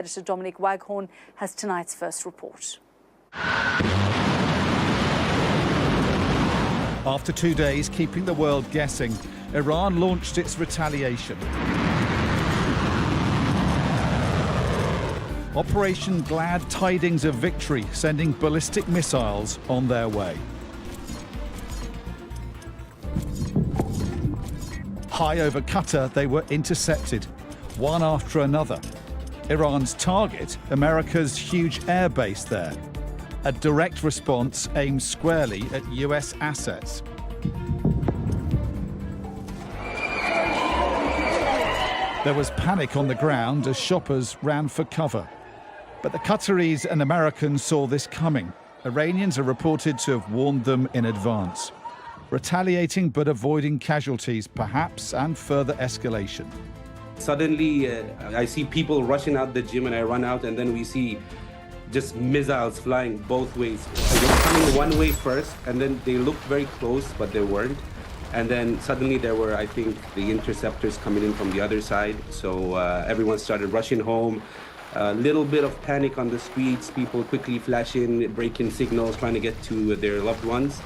Editor Dominic Waghorn has tonight's first report. After 2 days keeping the world guessing, Iran launched its retaliation. Operation Glad Tidings of Victory, sending ballistic missiles on their way. High over Qatar, they were intercepted, one after another. Iran's target, America's huge air base there. A direct response aimed squarely at US assets. There was panic on the ground as shoppers ran for cover. But the Qataris and Americans saw this coming. Iranians are reported to have warned them in advance. Retaliating but avoiding casualties, perhaps, and further escalation. Suddenly, I see people rushing out the gym and I run out, and then we see just missiles flying both ways. They were coming one way first, and then they looked very close, but they weren't. And then suddenly there were, I think, the interceptors coming in from the other side. So everyone started rushing home. A little bit of panic on the streets, people quickly flashing, breaking signals, trying to get to their loved ones.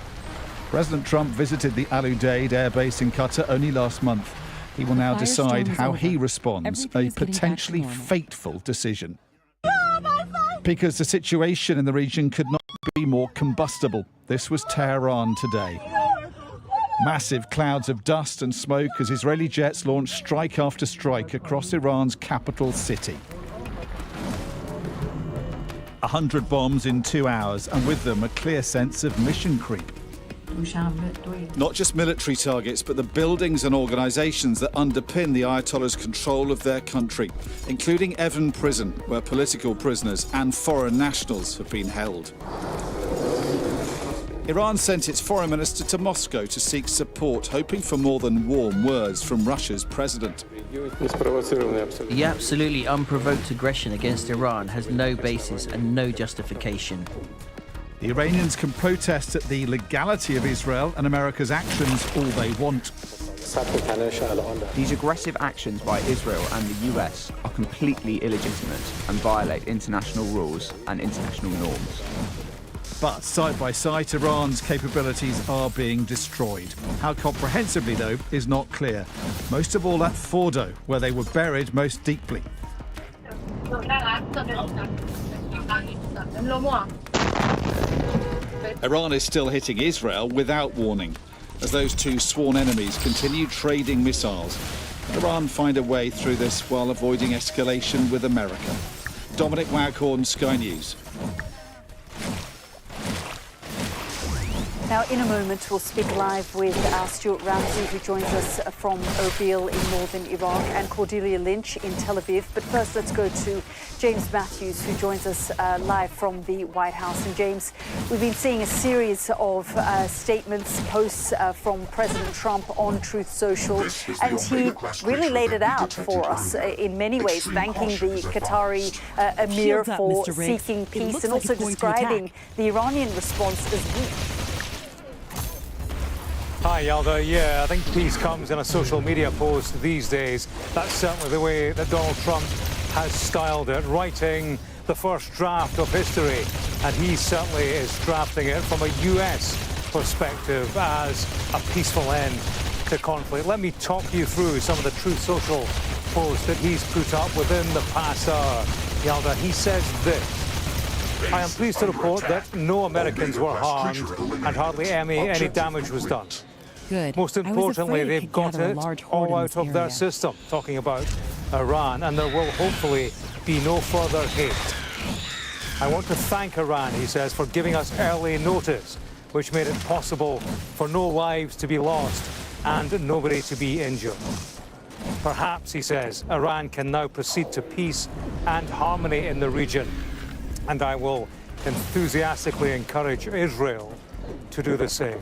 President Trump visited the Al Udeid air base in Qatar only last month. He will now decide how he responds, a potentially fateful decision. Because the situation in the region could not be more combustible. This was Tehran today. Massive clouds of dust and smoke as Israeli jets launched strike after strike across Iran's capital city. 100 bombs in 2 hours, and with them a clear sense of mission creep. Not just military targets, but the buildings and organisations that underpin the Ayatollah's control of their country, including Evin Prison, where political prisoners and foreign nationals have been held. Iran sent its foreign minister to Moscow to seek support, hoping for more than warm words from Russia's president. The absolutely unprovoked aggression against Iran has no basis and no justification. The Iranians can protest at the legality of Israel and America's actions all they want. These aggressive actions by Israel and the US are completely illegitimate and violate international rules and international norms. But side by side, Iran's capabilities are being destroyed. How comprehensively, though, is not clear. Most of all at Fordo, where they were buried most deeply. Iran is still hitting Israel without warning, as those two sworn enemies continue trading missiles. Iran find a way through this while avoiding escalation with America. Dominic Waghorn, Sky News. Now, in a moment, we'll speak live with Stuart Ramsey, who joins us from Erbil in northern Iraq, and Cordelia Lynch in Tel Aviv. But first, let's go to James Matthews, who joins us live from the White House. And James, we've been seeing a series of statements, posts from President Trump on Truth Social, and he really laid it out for us in many ways, thanking the Qatari emir for seeking peace and also describing the Iranian response as weak. Hi, Yalda. Yeah, I think peace comes in a social media post these days. That's certainly the way that Donald Trump has styled it, writing the first draft of history. And he certainly is drafting it from a US perspective as a peaceful end to conflict. Let me talk you through some of the Truth Social posts that he's put up within the past hour. Yalda, he says this: I am pleased to report that no Americans were harmed and hardly any damage was done. Good. Most importantly, they've got it all out of their system, talking about Iran, and there will hopefully be no further hate. I want to thank Iran, he says, for giving us early notice, which made it possible for no lives to be lost and nobody to be injured. Perhaps, he says, Iran can now proceed to peace and harmony in the region. And I will enthusiastically encourage Israel to do the same.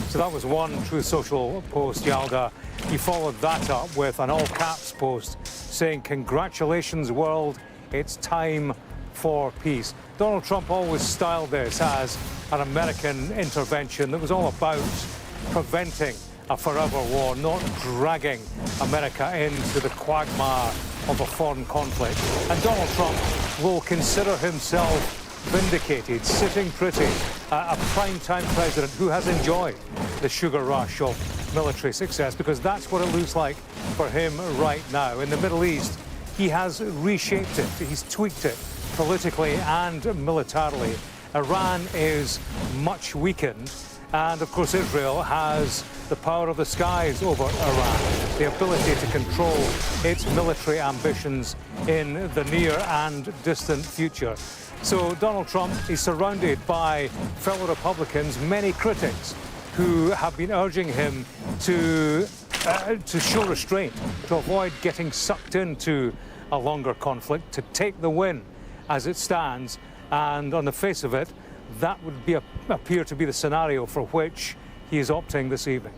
So that was one Truth Social post, Yalda. He followed that up with an all-caps post saying, "Congratulations, world, it's time for peace." Donald Trump always styled this as an American intervention that was all about preventing a forever war, not dragging America into the quagmire of a foreign conflict. And Donald Trump will consider himself vindicated, sitting pretty, a prime-time president who has enjoyed the sugar rush of military success, because that's what it looks like for him right now. In the Middle East, he has reshaped it, he's tweaked it politically and militarily. Iran is much weakened, and of course Israel has the power of the skies over Iran, the ability to control its military ambitions in the near and distant future. So Donald Trump is surrounded by fellow Republicans, many critics, who have been urging him to show restraint, to avoid getting sucked into a longer conflict, to take the win as it stands. And on the face of it, that would appear to be the scenario for which he is opting this evening.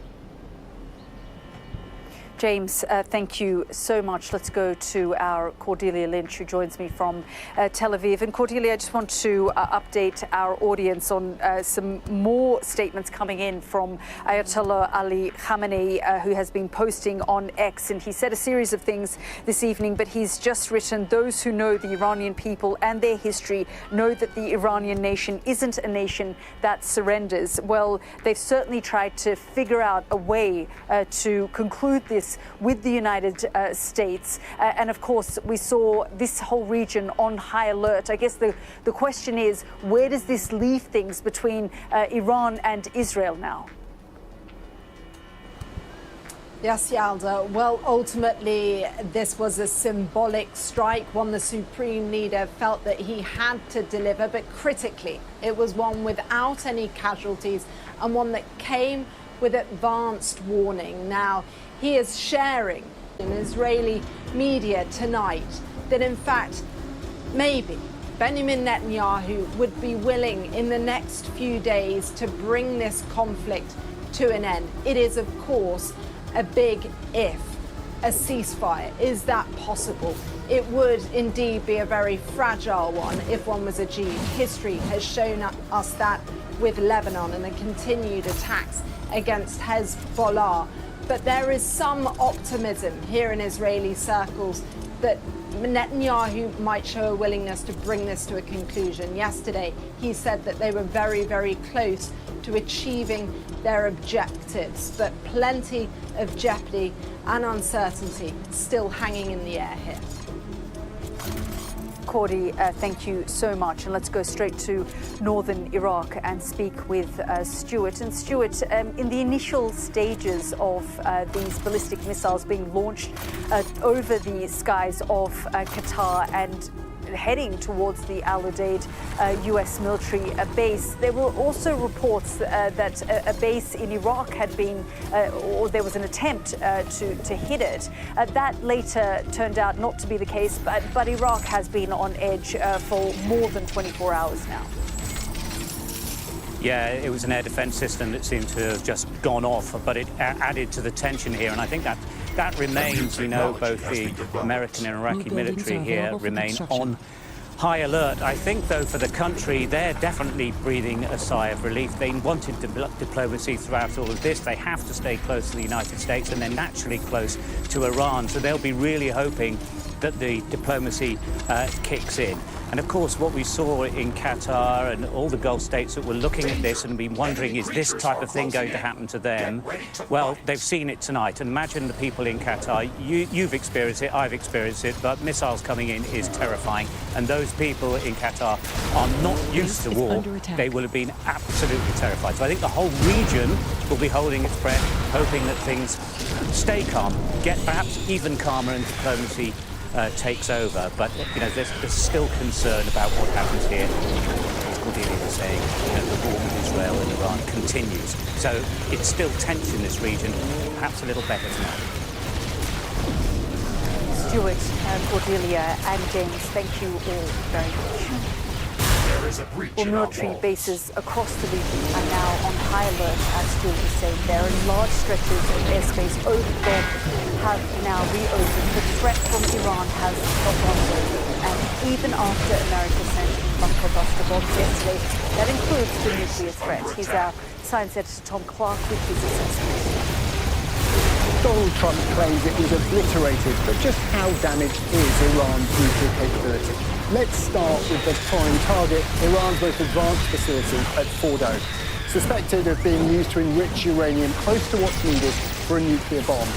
James, thank you so much. Let's go to our Cordelia Lynch, who joins me from Tel Aviv. And Cordelia, I just want to update our audience on some more statements coming in from Ayatollah Ali Khamenei, who has been posting on X. And he said a series of things this evening, but he's just written, those who know the Iranian people and their history know that the Iranian nation isn't a nation that surrenders. Well, they've certainly tried to figure out a way to conclude this with the United States. And of course, we saw this whole region on high alert. I guess the question is, where does this leave things between Iran and Israel now? Yes, Yalda. Well, ultimately, this was a symbolic strike, one the Supreme Leader felt that he had to deliver, but critically, it was one without any casualties and one that came with advanced warning. Now, he is sharing in Israeli media tonight that, in fact, maybe Benjamin Netanyahu would be willing in the next few days to bring this conflict to an end. It is, of course, a big if. A ceasefire, is that possible? It would indeed be a very fragile one if one was achieved. History has shown us that with Lebanon and the continued attacks against Hezbollah. But there is some optimism here in Israeli circles that Netanyahu might show a willingness to bring this to a conclusion. Yesterday, he said that they were very, very close to achieving their objectives, but plenty of jeopardy and uncertainty still hanging in the air here. Cordy, thank you so much. And let's go straight to northern Iraq and speak with Stuart. And Stuart, in the initial stages of these ballistic missiles being launched over the skies of Qatar and heading towards the Al Udeid US military base, there were also reports that a base in Iraq had been, or there was an attempt to hit it. That later turned out not to be the case, but Iraq has been on edge for more than 24 hours now. Yeah, it was an air defense system that seemed to have just gone off, but it added to the tension here, and I think that remains. We know both the American and Iraqi military here remain on high alert. I think, though, for the country, they're definitely breathing a sigh of relief. They wanted diplomacy throughout all of this. They have to stay close to the United States, and they're naturally close to Iran, so they'll be really hoping that the diplomacy kicks in. And of course, what we saw in Qatar and all the Gulf states that were looking at this and been wondering, is this type of thing going to happen to them? Well, they've seen it tonight. And imagine the people in Qatar. You've experienced it, I've experienced it, but missiles coming in is terrifying. And those people in Qatar are not used to war. They will have been absolutely terrified. So I think the whole region will be holding its breath, hoping that things stay calm, get perhaps even calmer, and diplomacy takes over. But you know, there's still concern about what happens here. As Cordelia was saying, the war with Israel and Iran continues. So it's still tense in this region, perhaps a little better tonight. Stuart, Cordelia and James, thank you all very much. Well, military bases across the region are now on high alert, as Stuart was saying. There are large stretches of airspace over them have now reopened. The threat from Iran has not gone away. And even after America sent bunker buster bombs yesterday, that includes the nuclear threat. Here's our science editor Tom Clark with his assessment. Donald Trump claims it was obliterated, but just how damaged is Iran's nuclear capability? Let's start with the prime target, Iran's most advanced facility at Fordo, suspected of being used to enrich uranium close to what's needed for a nuclear bomb.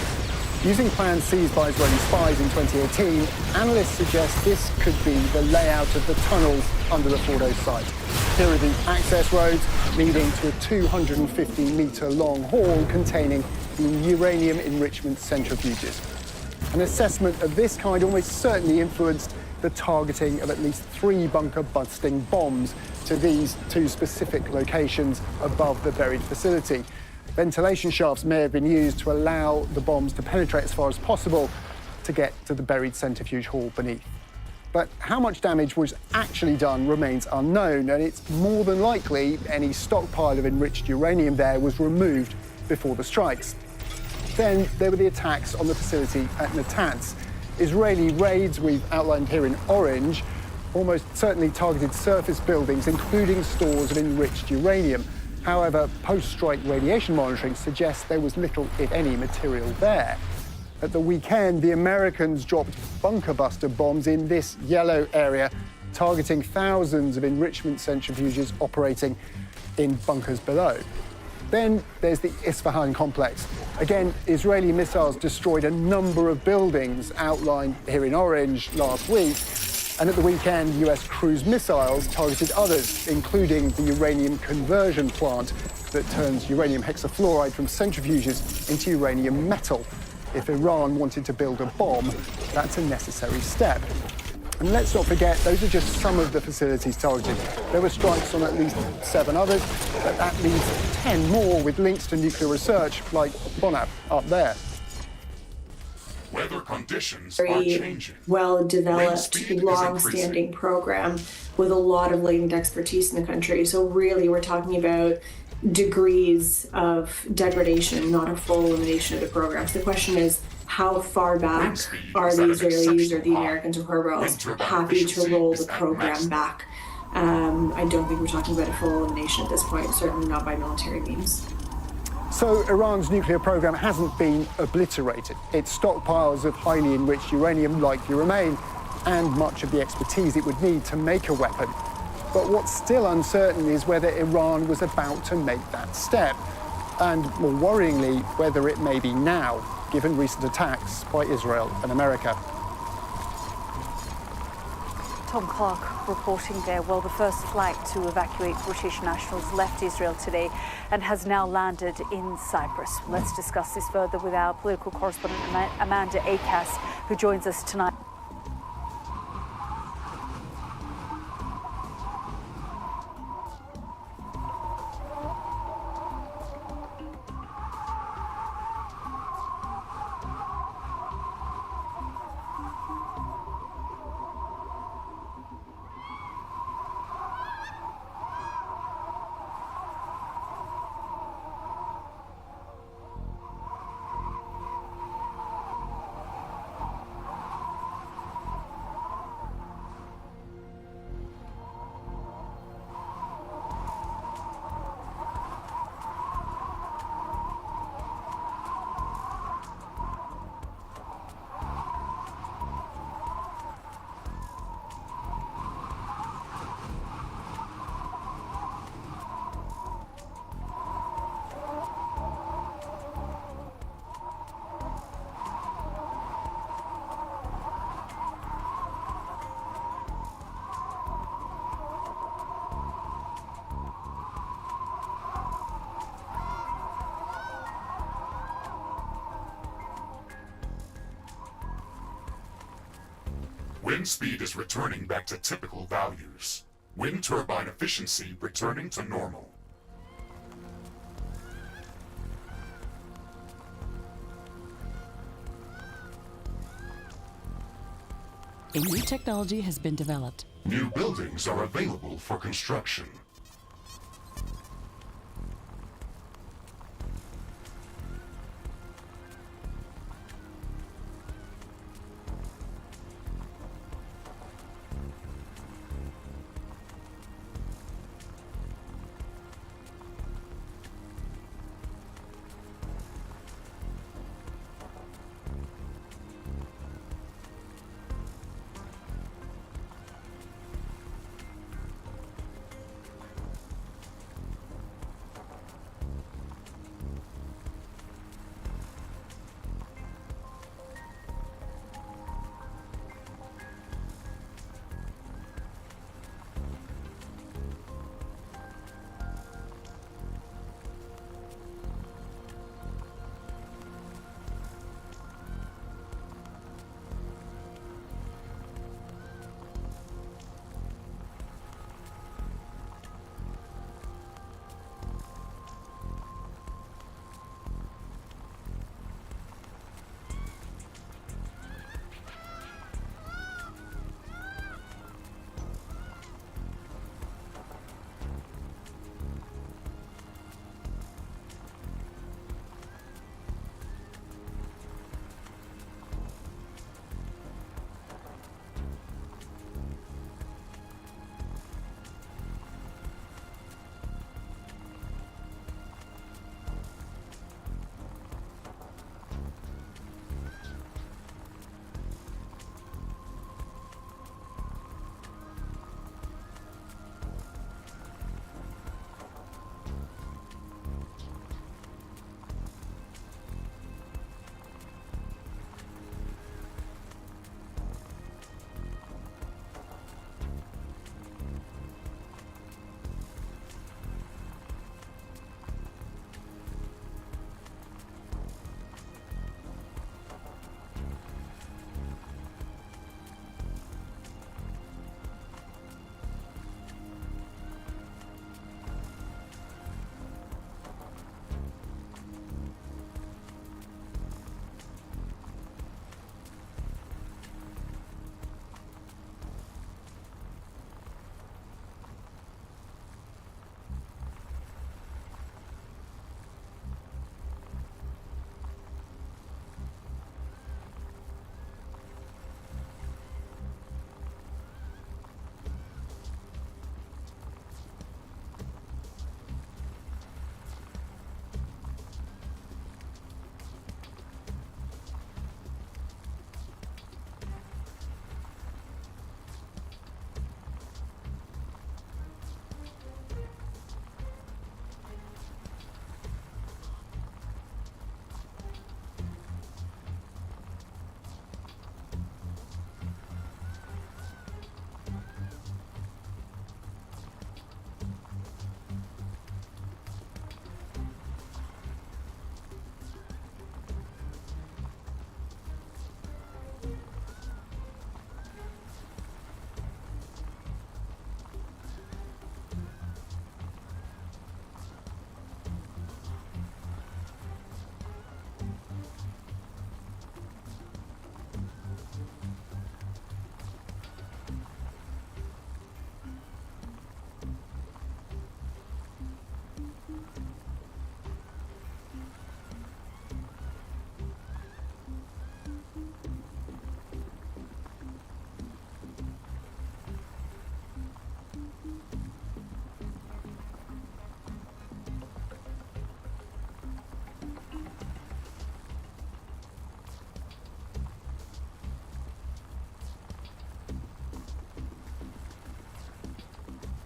Using plans seized by Israeli spies in 2018, analysts suggest this could be the layout of the tunnels under the Fordo site. Here are the access roads leading to a 250-metre-long hall containing the uranium enrichment centrifuges. An assessment of this kind almost certainly influenced the targeting of at least 3 bunker-busting bombs to these 2 specific locations above the buried facility. Ventilation shafts may have been used to allow the bombs to penetrate as far as possible to get to the buried centrifuge hall beneath. But how much damage was actually done remains unknown, and it's more than likely any stockpile of enriched uranium there was removed before the strikes. Then there were the attacks on the facility at Natanz. Israeli raids, we've outlined here in orange, almost certainly targeted surface buildings, including stores of enriched uranium. However, post-strike radiation monitoring suggests there was little, if any, material there. At the weekend, the Americans dropped bunker buster bombs in this yellow area, targeting thousands of enrichment centrifuges operating in bunkers below. Then there's the Isfahan complex. Again, Israeli missiles destroyed a number of buildings outlined here in orange last week. And at the weekend, US cruise missiles targeted others, including the uranium conversion plant that turns uranium hexafluoride from centrifuges into uranium metal. If Iran wanted to build a bomb, that's a necessary step. And let's not forget, those are just some of the facilities targeted. There were strikes on at least 7 others, but that leaves 10 more with links to nuclear research, like Bonab up there. Weather conditions are changing. Well-developed, long-standing program with a lot of latent expertise in the country. So really, we're talking about degrees of degradation, not a full elimination of the program. So the question is, how far back are the Israelis or the Americans or whoever else happy to roll the program back? I don't think we're talking about a full elimination at this point, certainly not by military means. So Iran's nuclear program hasn't been obliterated. Its stockpiles of highly enriched uranium likely remain, and much of the expertise it would need to make a weapon. But what's still uncertain is whether Iran was about to make that step, and more worryingly, whether it may be now, given recent attacks by Israel and America. Tom Clark reporting there. Well, the first flight to evacuate British nationals left Israel today and has now landed in Cyprus. Let's discuss this further with our political correspondent Amanda Akas, who joins us tonight. Wind speed is returning back to typical values. Wind turbine efficiency returning to normal. A new technology has been developed. New buildings are available for construction.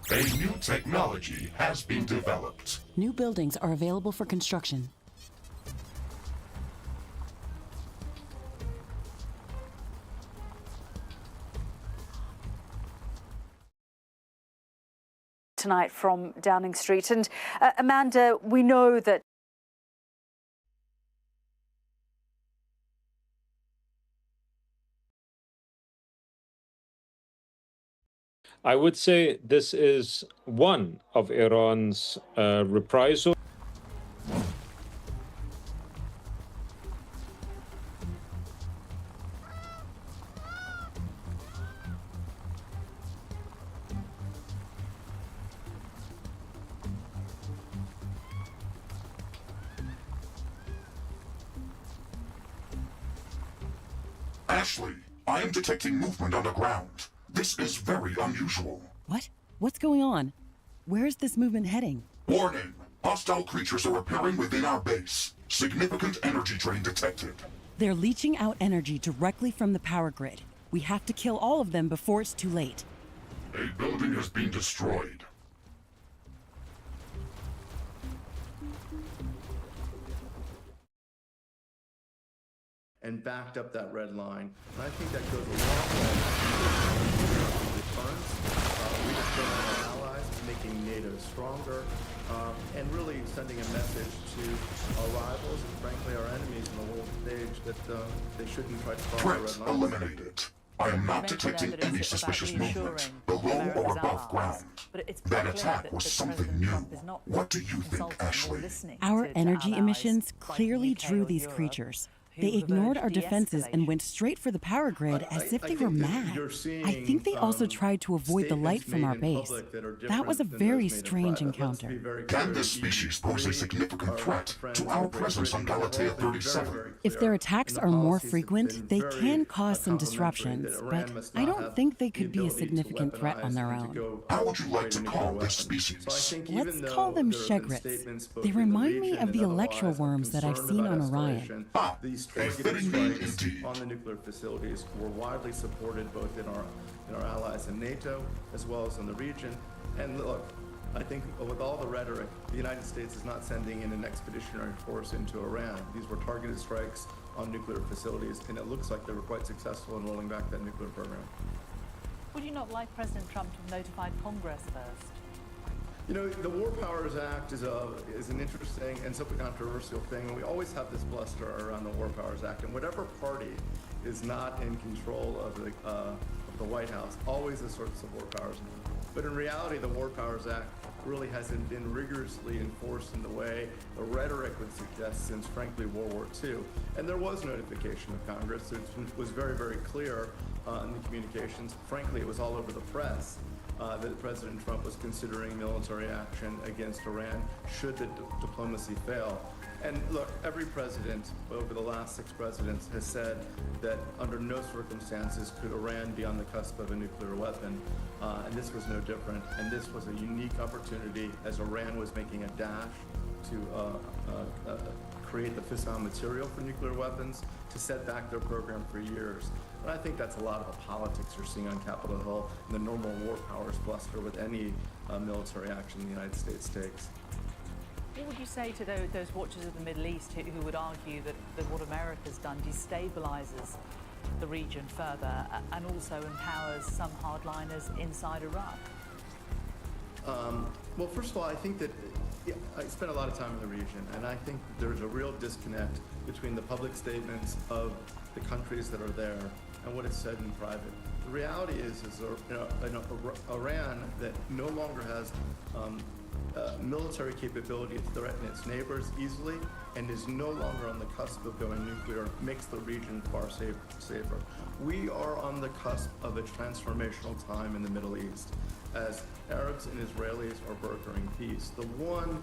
A new technology has been developed. New buildings are available for construction. Tonight from Downing Street. And Amanda, we know that I would say this is one of Iran's reprisals. Ashley, I am detecting movement underground. This is very unusual. What? What's going on? Where is this movement heading? Warning! Hostile creatures are appearing within our base. Significant energy drain detected. They're leaching out energy directly from the power grid. We have to kill all of them before it's too late. A building has been destroyed. And backed up that red line. And I think that goes a long way to deterrence, reassuring our allies, making NATO stronger, and really sending a message to our rivals and frankly our enemies in the world stage that they shouldn't try to cross the red Threat line. eliminated. I am not detecting any suspicious movement below or above ground. That attack was something new. What do you think, Ashley? Our energy emissions clearly drew these creatures. They ignored our defenses and went straight for the power grid as if they were mad. I think they also tried to avoid the light from our base. That was a very strange encounter. Can this species pose a significant threat to our presence on Galatea 37? If their attacks are more frequent, they can cause some disruptions, but I don't think they could be a significant threat on their own. How would you like to call this species? Let's call them Shegrets. They remind me of the electroworms that I've seen on Orion. Fitting name indeed. On the nuclear facilities were widely supported both in our allies in NATO as well as in the region. And look, I think with all the rhetoric, the United States is not sending in an expeditionary force into Iran. These were targeted strikes on nuclear facilities, and it looks like they were quite successful in rolling back that nuclear program. Would you not like President Trump to have notified Congress first? You know, the War Powers Act is an interesting and somewhat controversial thing, and we always have this bluster around the War Powers Act. And whatever party is not in control of the White House always asserts the War Powers. But in reality, the War Powers Act really hasn't been rigorously enforced in the way the rhetoric would suggest since, frankly, World War II. And there was notification of Congress. It was very, very clear in the communications. Frankly, it was all over the press. That President Trump was considering military action against Iran should the diplomacy fail. And look, every president over the last 6 presidents has said that under no circumstances could Iran be on the cusp of a nuclear weapon. And this was no different. And this was a unique opportunity as Iran was making a dash to create the fissile material for nuclear weapons to set back their program for years. And I think that's a lot of the politics you're seeing on Capitol Hill and the normal war powers bluster with any military action the United States takes. What would you say to those watchers of the Middle East who would argue that what America's done destabilizes the region further and also empowers some hardliners inside Iraq? Well, first of all, I think that I spent a lot of time in the region, and I think there's a real disconnect between the public statements of the countries that are there and what is said in private. The reality is Iran that no longer has military capability to threaten its neighbors easily and is no longer on the cusp of going nuclear makes the region far safer. We are on the cusp of a transformational time in the Middle East as Arabs and Israelis are brokering peace. The one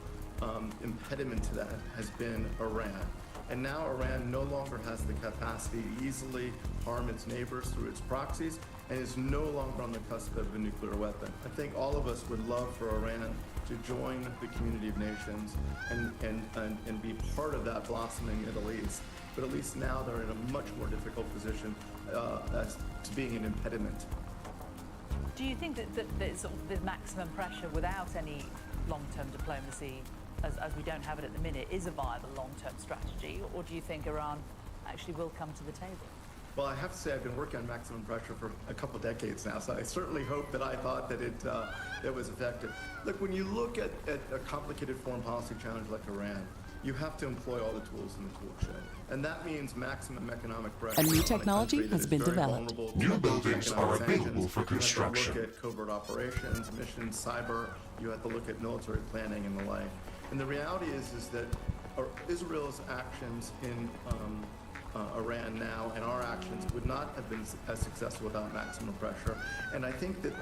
impediment to that has been Iran. And now Iran no longer has the capacity to easily harm its neighbors through its proxies and is no longer on the cusp of a nuclear weapon. I think all of us would love for Iran to join the community of nations and be part of that blossoming Middle East. But at least now they're in a much more difficult position as to being an impediment. Do you think that there's sort of the maximum pressure without any long-term diplomacy, as we don't have it at the minute, is a viable long-term strategy, or do you think Iran actually will come to the table? Well, I have to say I've been working on maximum pressure for a couple decades now, so I certainly hope that I thought that it was effective. Look, when you look at a complicated foreign policy challenge like Iran, you have to employ all the tools in the tool shed. And that means maximum economic pressure. A new technology has been developed. New buildings are available for construction. You have to look at covert operations, missions, cyber. You have to look at military planning and the like. And the reality is that Israel's actions in Iran now and our actions would not have been as successful without maximum pressure. And I think that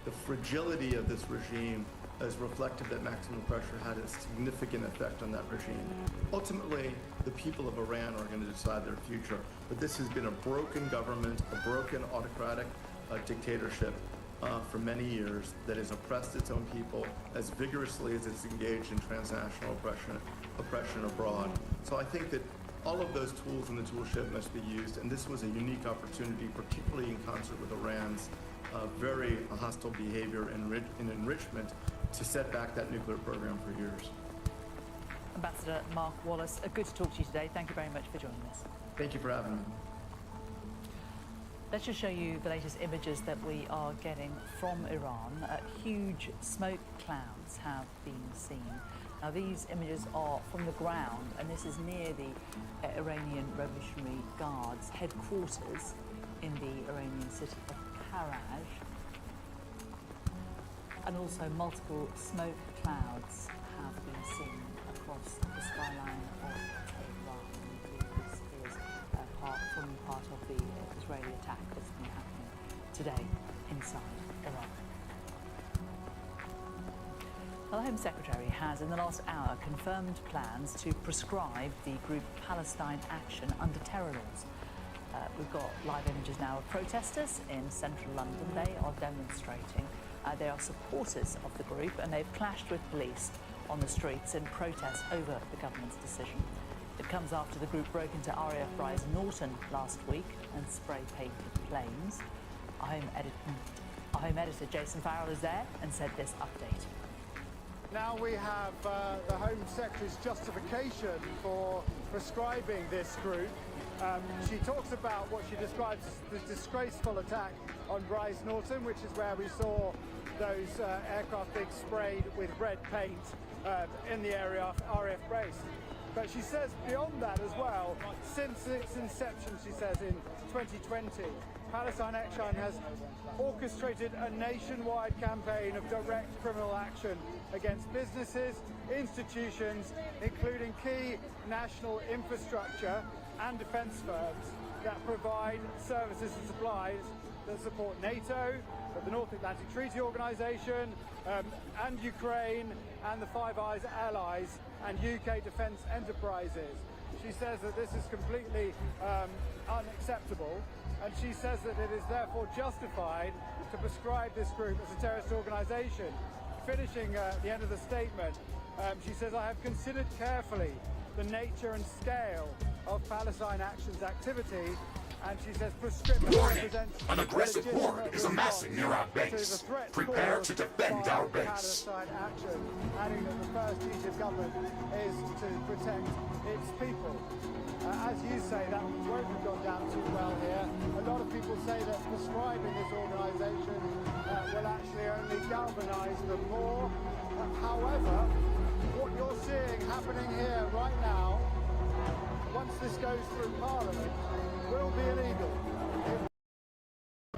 the fragility of this regime is reflective that maximum pressure had a significant effect on that regime. Ultimately, the people of Iran are going to decide their future. But this has been a broken government, a broken autocratic dictatorship for many years that has oppressed its own people as vigorously as it's engaged in transnational oppression abroad. So I think that all of those tools in the tool shed must be used, and this was a unique opportunity, particularly in concert with Iran's very hostile behavior and enrichment, to set back that nuclear program for years. Ambassador Mark Wallace, good to talk to you today. Thank you very much for joining us. Thank you for having me. Let's just show you the latest images that we are getting from Iran. Huge smoke clouds have been seen. Now, these images are from the ground, and this is near the Iranian Revolutionary Guard's headquarters in the Iranian city of Karaj. And also multiple smoke clouds have been seen across the skyline of Tehran. This is part of the Israeli attack that's been happening today inside Iran. The Home Secretary has, in the last hour, confirmed plans to prescribe the group Palestine Action under terror laws. We've got live images now of protesters in central London. They are demonstrating. They are supporters of the group, and they've clashed with police on the streets in protest over the government's decision. It comes after the group broke into RAF Rise Norton last week and spray-painted planes. Our Home Editor Jason Farrell is there and said this update. Now we have the Home Secretary's justification for prescribing this group. She talks about what she describes as the disgraceful attack on Rise Norton, which is where we saw those aircraft being sprayed with red paint in the area of RAF base. But she says beyond that as well, since its inception, she says in 2020, Palestine Action has orchestrated a nationwide campaign of direct criminal action against businesses, institutions, including key national infrastructure and defence firms that provide services and supplies that support NATO, the North Atlantic Treaty Organisation, and Ukraine and the Five Eyes allies and UK defence enterprises. She says that this is completely unacceptable, and she says that it is therefore justified to prescribe this group as a terrorist organisation. Finishing at the end of the statement, she says, "I have considered carefully the nature and scale of Palestine Action's activity," and she says prescription represents an aggressive horde is amassing near our base. Prepare to defend our base. Palestine Action, adding that the first duty of government is to protect its people. As you say, that won't have gone down too well here. A lot of people say that prescribing this organisation will actually only galvanise them more. However, what you're seeing happening here right now, once this goes through Parliament, will be illegal.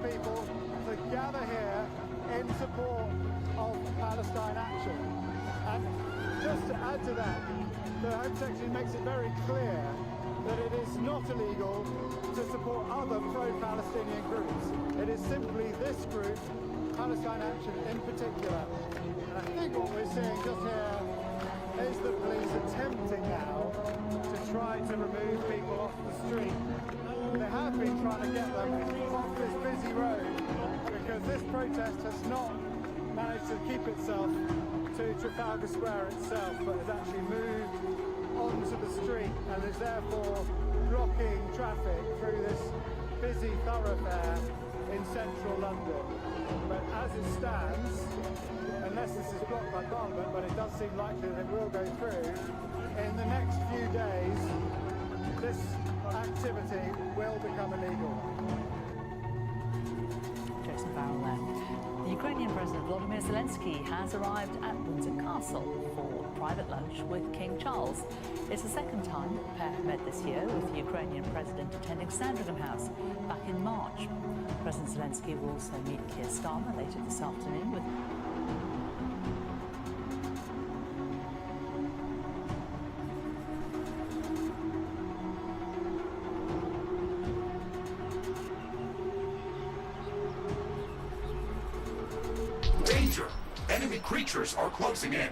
People to gather here in support of Palestine Action. And just to add to that, the Home Secretary makes it very clear that it is not illegal to support other pro-Palestinian groups. It is simply this group, Palestine Action in particular. And I think what we're seeing just here is the police attempting now to try to remove people off the street. They have been trying to get them off this busy road because this protest has not managed to keep itself to Trafalgar Square itself, but has actually moved onto the street and is therefore blocking traffic through this busy thoroughfare in central London. But as it stands, unless this is blocked by Parliament, but it does seem likely that it will go through, in the next few days, this activity will become illegal. Jason Farrell there. The Ukrainian President Volodymyr Zelensky has arrived at Windsor Castle for a private lunch with King Charles. It's the second time that the pair have met this year, with the Ukrainian president attending Sandringham House back in March. President Zelensky will also meet Keir Starmer later this afternoon with Danger! Enemy creatures are closing in.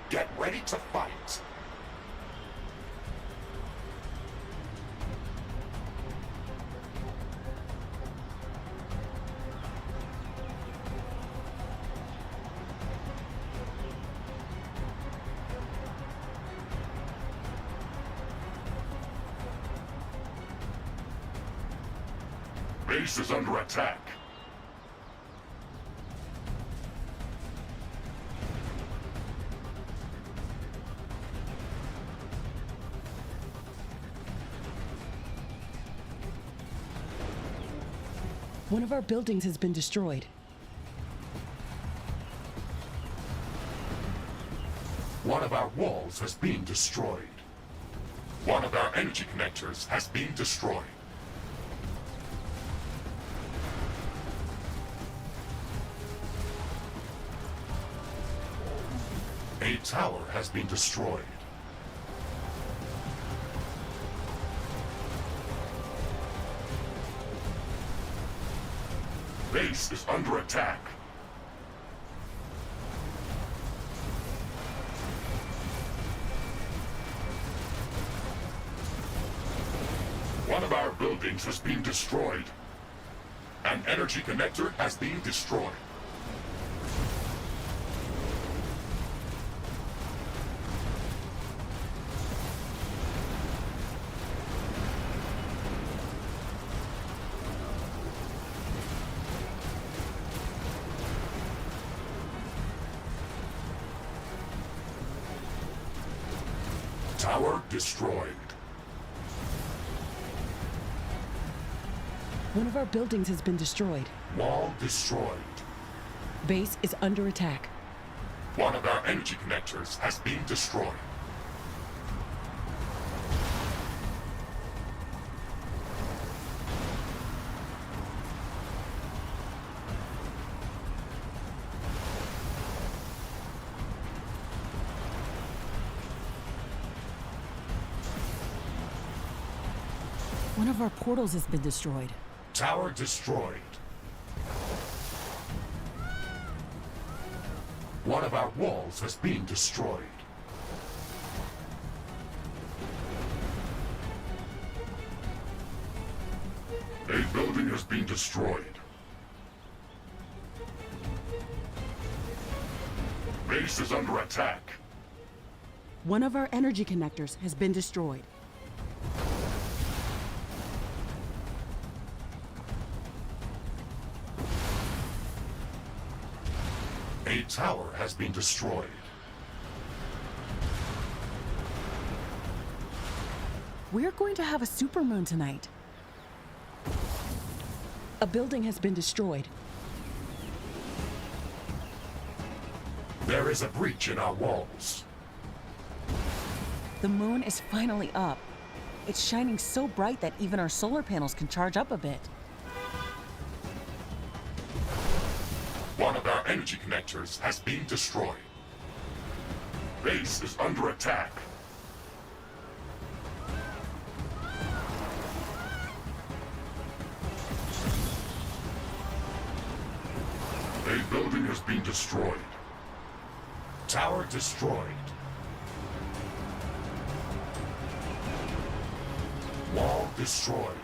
Get ready to fight. Base is under attack. One of our buildings has been destroyed. One of our walls has been destroyed. One of our energy connectors has been destroyed. A tower has been destroyed. Base is under attack. One of our buildings has been destroyed. An energy connector has been destroyed. Tower destroyed. One of our buildings has been destroyed. Wall destroyed. Base is under attack. One of our energy connectors has been destroyed. One of our portals has been destroyed. Tower destroyed. One of our walls has been destroyed. A building has been destroyed. Base is under attack. One of our energy connectors has been destroyed. A tower has been destroyed. We're going to have a supermoon tonight. A building has been destroyed. There is a breach in our walls. The moon is finally up. It's shining so bright that even our solar panels can charge up a bit. One of our energy connectors has been destroyed. Base is under attack. A building has been destroyed. Tower destroyed. Wall destroyed.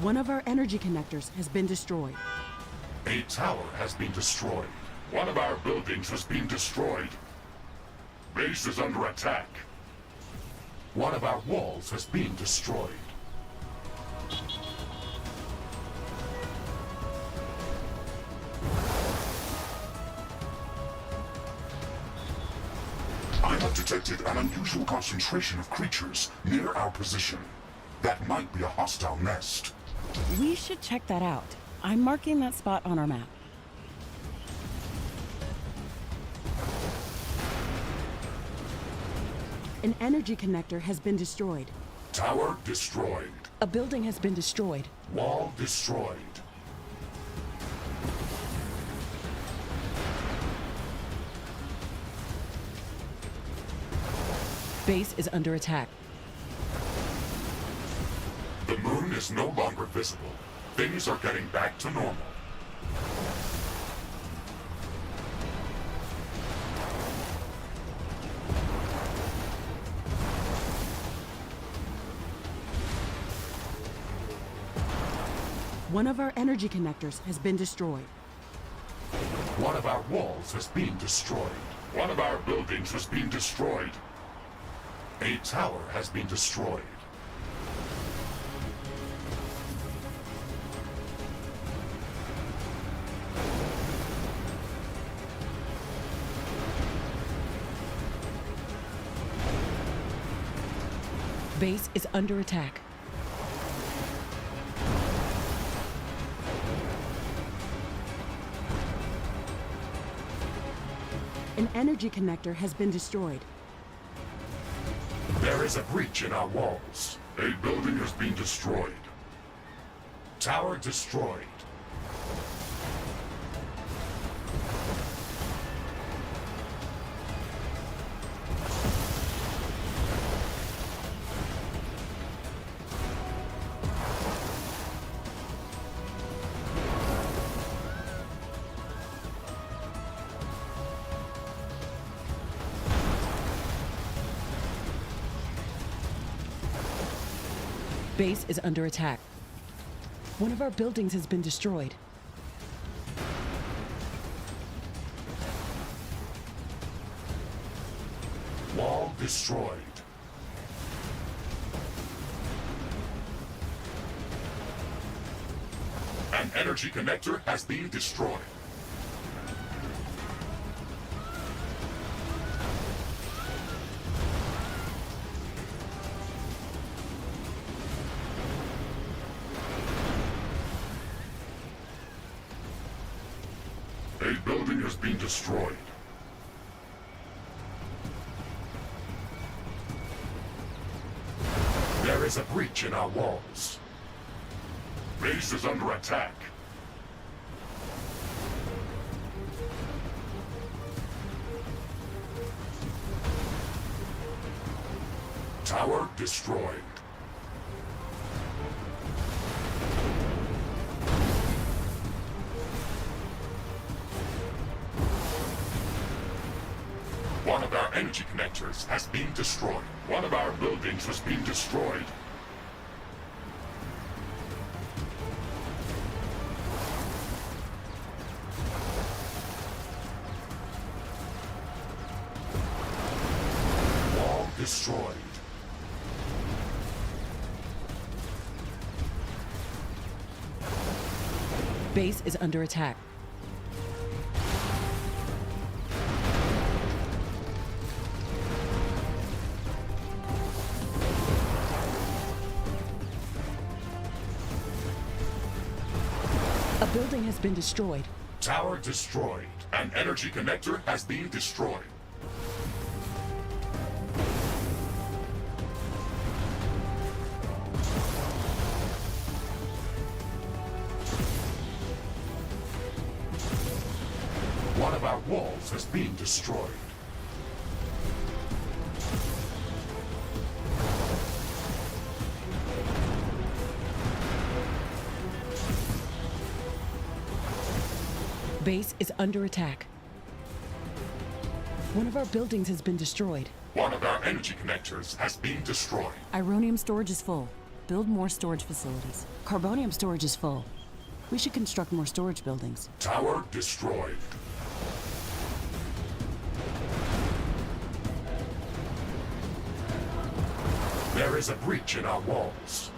One of our energy connectors has been destroyed. A tower has been destroyed. One of our buildings has been destroyed. Base is under attack. One of our walls has been destroyed. I have detected an unusual concentration of creatures near our position. That might be a hostile nest. We should check that out. I'm marking that spot on our map. An energy connector has been destroyed. Tower destroyed. A building has been destroyed. Wall destroyed. Base is under attack. The moon is no longer visible. Things are getting back to normal. One of our energy connectors has been destroyed. One of our walls has been destroyed. One of our buildings has been destroyed. A tower has been destroyed. Base is under attack. An energy connector has been destroyed. There is a breach in our walls. A building has been destroyed. Tower destroyed. Base is under attack. One of our buildings has been destroyed. Wall destroyed. An energy connector has been destroyed. A building has been destroyed. There is a breach in our walls. Base is under attack. Tower destroyed. One of our energy connectors has been destroyed. One of our buildings has been destroyed. Wall destroyed. Base is under attack. A building has been destroyed. Tower destroyed. An energy connector has been destroyed. One of our walls has been destroyed. Base is under attack. One of our buildings has been destroyed. One of our energy connectors has been destroyed. Ironium storage is full. build more storage facilities. Carbonium storage is full. We should construct more storage buildings. Tower destroyed. There is a breach in our walls.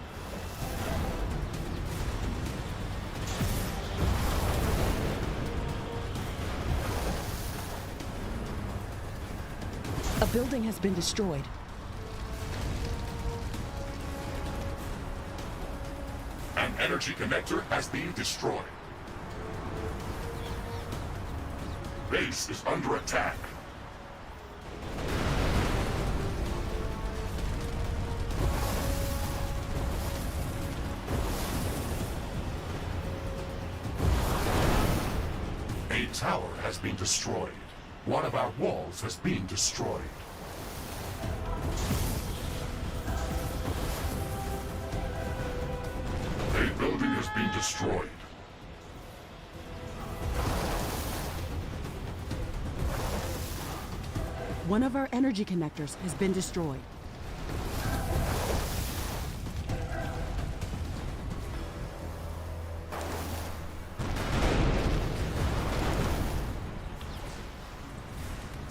A building has been destroyed. An energy connector has been destroyed. Base is under attack. A tower has been destroyed. One of our walls has been destroyed. A building has been destroyed. One of our energy connectors has been destroyed.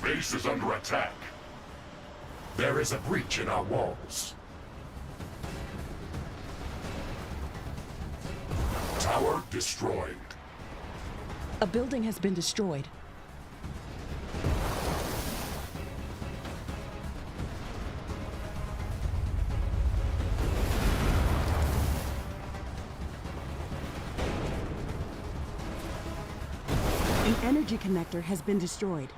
Base is under attack. There is a breach in our walls. Tower destroyed. A building has been destroyed. An energy connector has been destroyed.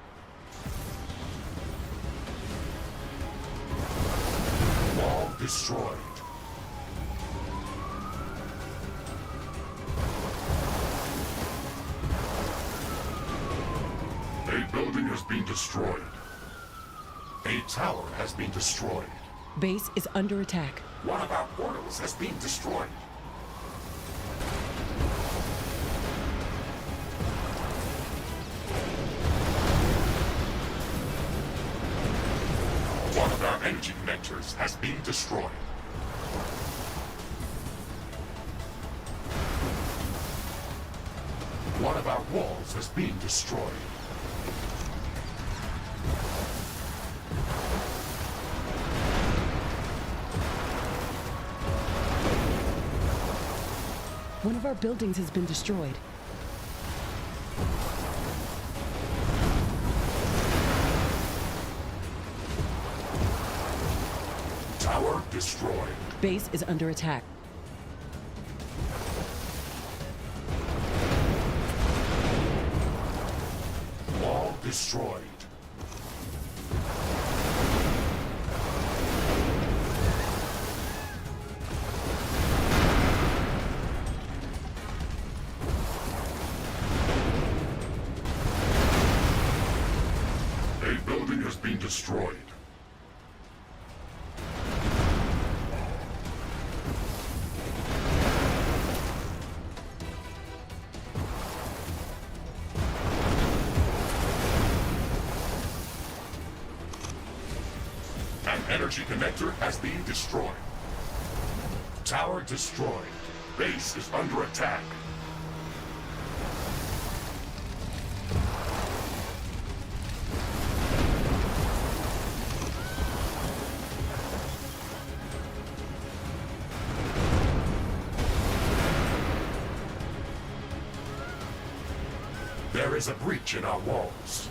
Wall destroyed. A building has been destroyed. A tower has been destroyed. Base is under attack. One of our portals has been destroyed. One of our energy connectors has been destroyed. One of our walls has been destroyed. One of our buildings has been destroyed. Tower destroyed. Base is under attack. Wall destroyed. A building has been destroyed. An energy connector has been destroyed. Tower destroyed. Base is under attack. There is a breach in our walls.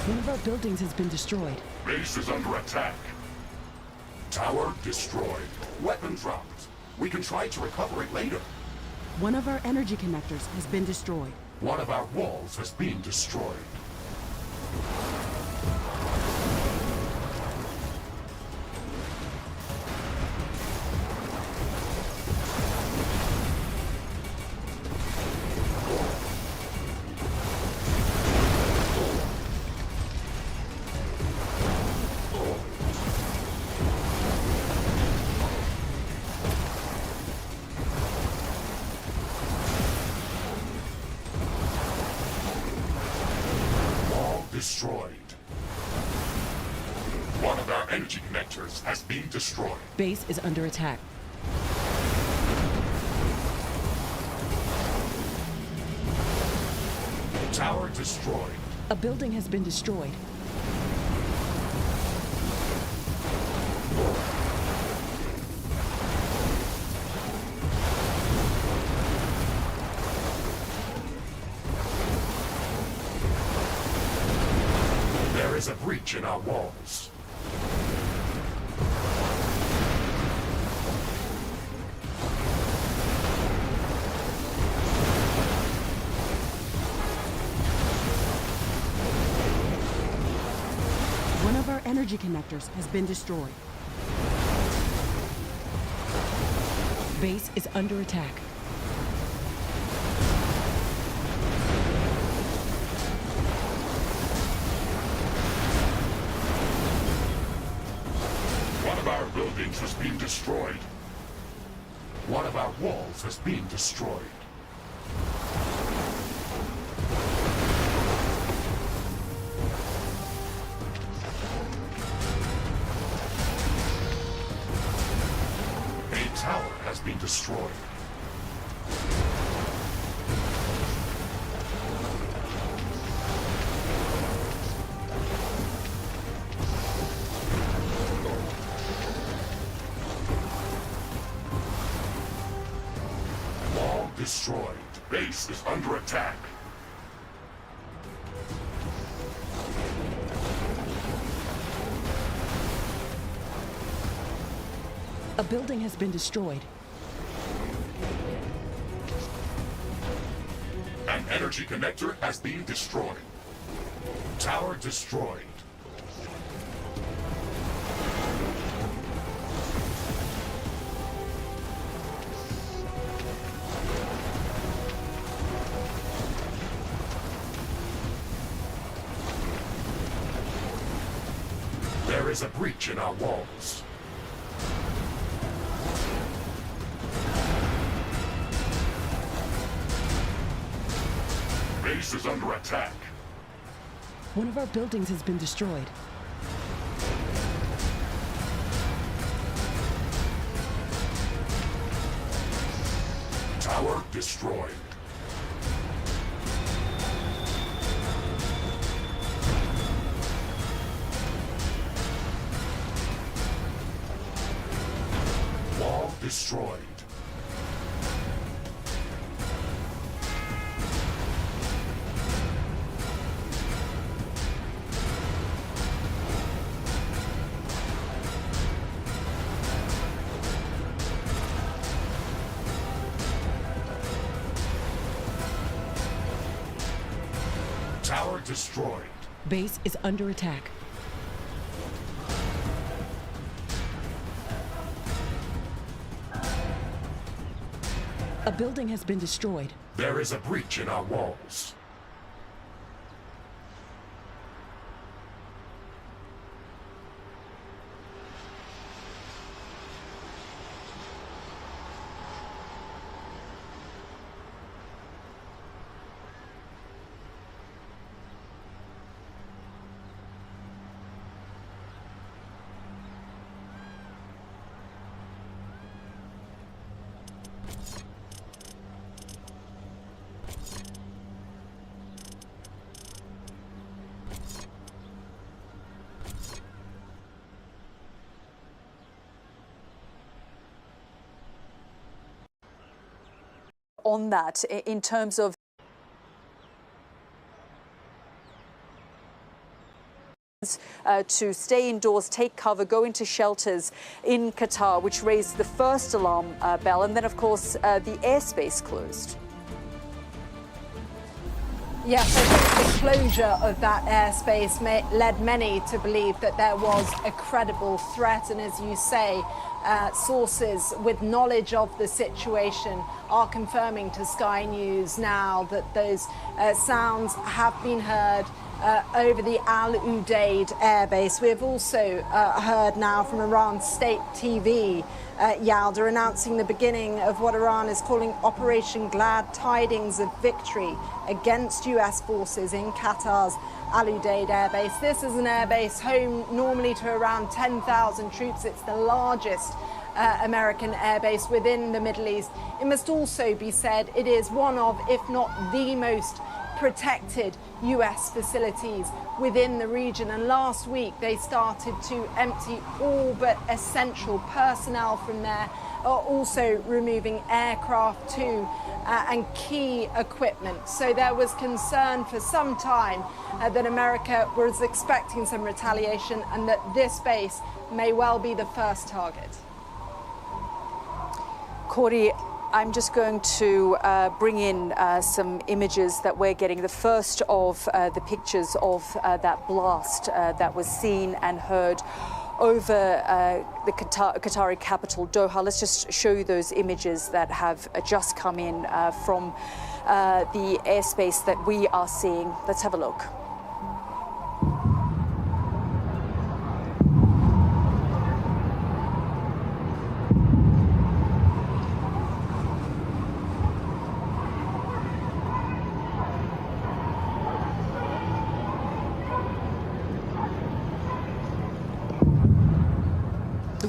One of our buildings has been destroyed. Base is under attack. Tower destroyed. Weapon dropped. We can try to recover it later. One of our energy connectors has been destroyed. One of our walls has been destroyed. destroyed. One of our energy connectors has been destroyed. Base is under attack. Tower destroyed. A building has been destroyed. There is a breach in our walls. One of our energy connectors has been destroyed. Base is under attack. One of our buildings has been destroyed. One of our walls has been destroyed. A tower has been destroyed. Wall destroyed. Base is under attack. A building has been destroyed. An energy connector has been destroyed. Tower destroyed. There is a breach in our walls. Base is under attack. One of our buildings has been destroyed. Tower destroyed. Wall destroyed. Tower destroyed. Base is under attack. A building has been destroyed. There is a breach in our walls. On that, in terms of to stay indoors, take cover, go into shelters in Qatar, which raised the first alarm bell, and then, of course, the airspace closed. Yes, I think the closure of that airspace led many to believe that there was a credible threat. And as you say, sources with knowledge of the situation are confirming to Sky News now that those sounds have been heard over the Al Udeid airbase. We have also heard now from Iran's state TV, Yalda, announcing the beginning of what Iran is calling Operation Glad Tidings of Victory against US forces in Qatar's Al Udeid airbase. This is an airbase home normally to around 10,000 troops. It's the largest American airbase within the Middle East. It must also be said it is one of, if not the most protected US facilities within the region, and last week they started to empty all but essential personnel from there, also removing aircraft too and key equipment. So there was concern for some time that America was expecting some retaliation and that this base may well be the first target. Cordy, I'm just going to bring in some images that we're getting. The first of the pictures of that blast that was seen and heard over the Qatari capital, Doha. Let's just show you those images that have just come in from the airspace that we are seeing. Let's have a look.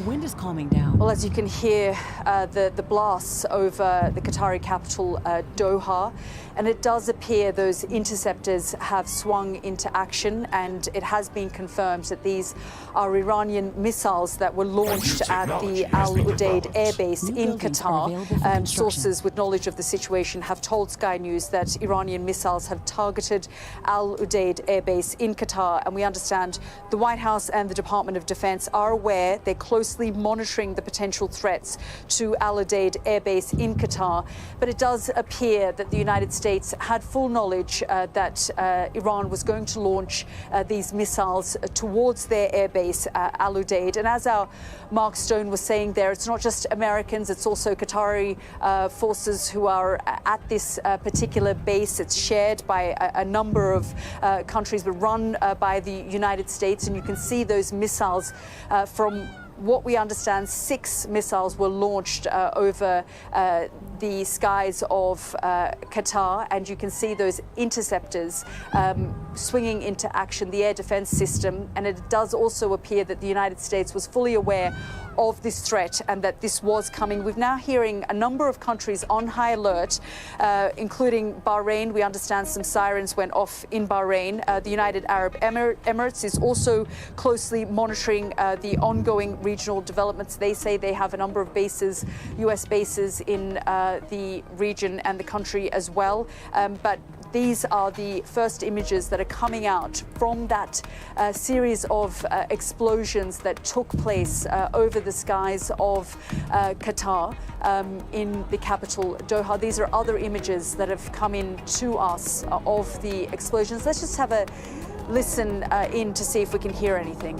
Wind is calming down. Well, as you can hear, the blasts over the Qatari capital, Doha, and it does appear those interceptors have swung into action, and it has been confirmed that these are Iranian missiles that were launched at the Al Udeid airbase in Qatar. Sources with knowledge of the situation have told Sky News that Iranian missiles have targeted Al Udeid airbase in Qatar, and we understand the White House and the Department of Defense are aware. They're closely monitoring the potential threats to Al Udeid airbase in Qatar, but it does appear that the United States had full knowledge that Iran was going to launch these missiles towards their airbase, Al Udeid. And as our Mark Stone was saying there, it's not just Americans, it's also Qatari forces who are at this particular base. It's shared by a number of countries, but run by the United States. And you can see those missiles from what we understand, 6 missiles were launched over the skies of Qatar, and you can see those interceptors swinging into action, the air defense system. And it does also appear that the United States was fully aware of this threat and that this was coming. We're now hearing a number of countries on high alert, including Bahrain. We understand some sirens went off in Bahrain. The United Arab Emirates is also closely monitoring the ongoing regional developments. They say they have a number of bases, US bases in the region and the country as well. But these are the first images that are coming out from that series of explosions that took place over the skies of Qatar in the capital, Doha. These are other images that have come in to us of the explosions. Let's just have a listen in to see if we can hear anything.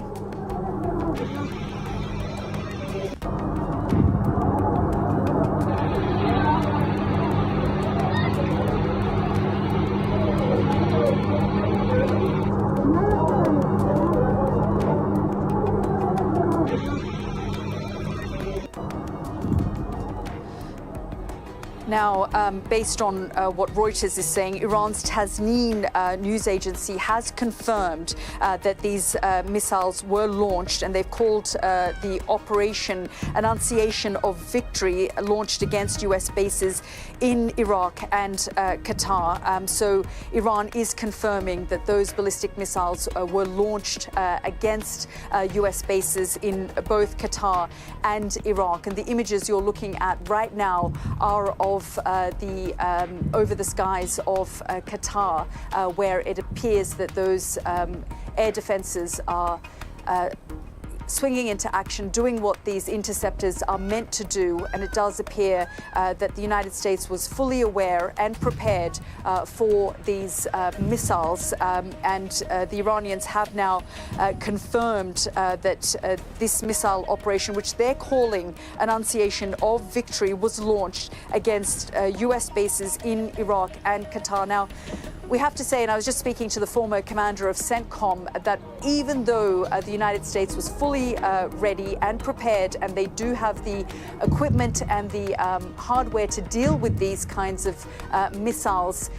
Now, based on what Reuters is saying, Iran's Tasnim news agency has confirmed that these missiles were launched, and they've called the Operation Annunciation of Victory launched against US bases in Iraq and Qatar. So Iran is confirming that those ballistic missiles were launched against US bases in both Qatar and Iraq. And the images you're looking at right now are of the over the skies of Qatar, where it appears that those air defenses are swinging into action, doing what these interceptors are meant to do. And it does appear that the United States was fully aware and prepared for these missiles. And the Iranians have now confirmed that this missile operation, which they're calling Annunciation of Victory, was launched against US bases in Iraq and Qatar. Now, we have to say, and I was just speaking to the former commander of CENTCOM, that even though the United States was fully ready and prepared, and they do have the equipment and the hardware to deal with these kinds of missiles,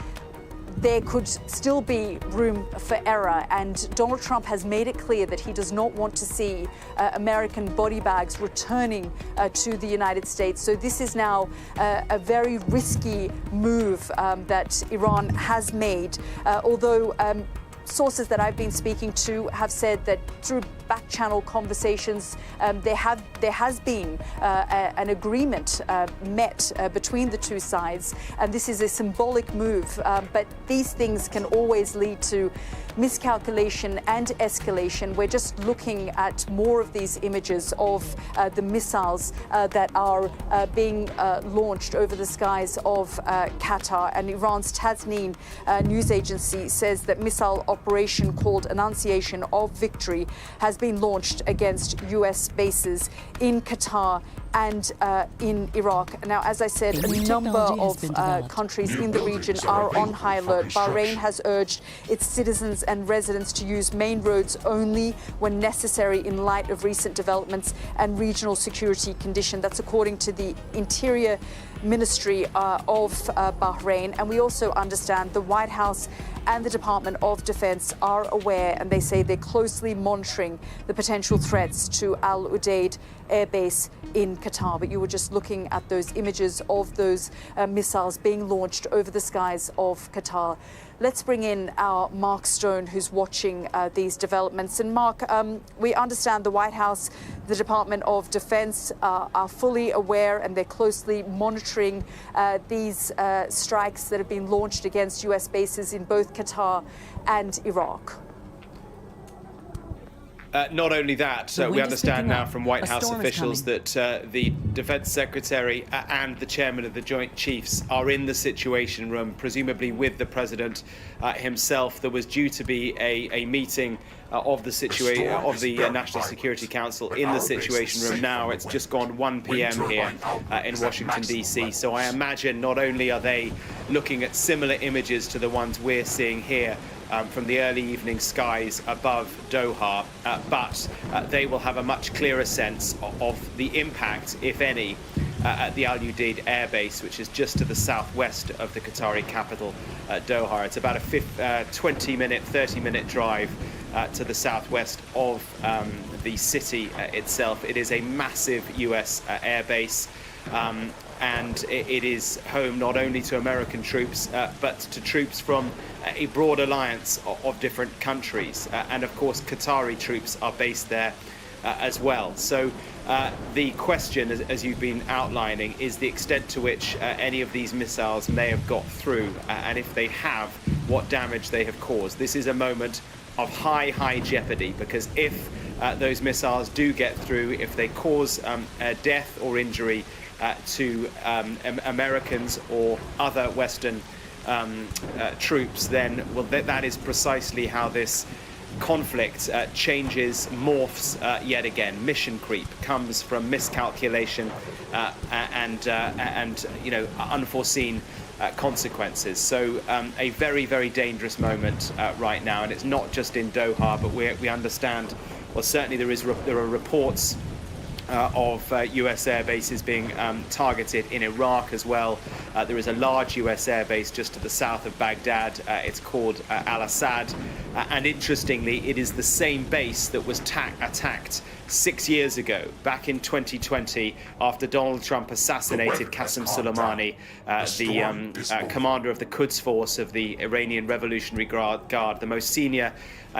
there could still be room for error. And Donald Trump has made it clear that he does not want to see American body bags returning to the United States. So this is now a very risky move that Iran has made, although sources that I've been speaking to have said that through back-channel conversations, there has been an agreement met between the two sides, and this is a symbolic move. But these things can always lead to miscalculation and escalation. We're just looking at more of these images of the missiles that are being launched over the skies of Qatar. And Iran's Tasnim news agency says that missile operation called Annunciation of Victory has been launched against US bases in Qatar and in Iraq. Now, as I said, a number of countries in the region are on high alert. Bahrain has urged its citizens and residents to use main roads only when necessary in light of recent developments and regional security condition. That's according to the Interior Ministry of Bahrain. And we also understand the White House and the Department of Defense are aware, and they say they're closely monitoring the potential threats to Al Udeid Air Base in Qatar. But you were just looking at those images of those missiles being launched over the skies of Qatar. Let's bring in our Mark Stone, who's watching these developments. And Mark, we understand the White House, the Department of Defense are fully aware, and they're closely monitoring these strikes that have been launched against US bases in both Qatar and Iraq. Not only that, we understand now from White House officials that the Defense Secretary and the Chairman of the Joint Chiefs are in the Situation Room, presumably with the President himself. There was due to be a meeting of the National Security Council in the Situation Room. Now it's just gone 1 p.m. here in Washington, D.C. So I imagine not only are they looking at similar images to the ones we're seeing here from the early evening skies above Doha, but they will have a much clearer sense of the impact, if any, at the Al Udeid Air Base, which is just to the southwest of the Qatari capital, Doha. It's about a 30-minute drive to the southwest of the city itself. It is a massive US air base. And it is home not only to American troops, but to troops from a broad alliance of different countries. And of course, Qatari troops are based there as well. So the question, as you've been outlining, is the extent to which any of these missiles may have got through, and if they have, what damage they have caused. This is a moment of high jeopardy, because if those missiles do get through, if they cause death or injury to Americans or other Western troops, then that is precisely how this conflict changes, morphs yet again. Mission creep comes from miscalculation and unforeseen consequences. So a very dangerous moment right now, and it's not just in Doha, but we understand. Well, certainly there are reports of US air bases being targeted in Iraq as well. There is a large US air base just to the south of Baghdad. It's called Al-Assad. And interestingly, it is the same base that was attacked 6 years ago, back in 2020, after Donald Trump assassinated Qasem Soleimani, the commander of the Quds Force of the Iranian Revolutionary Guard, the most senior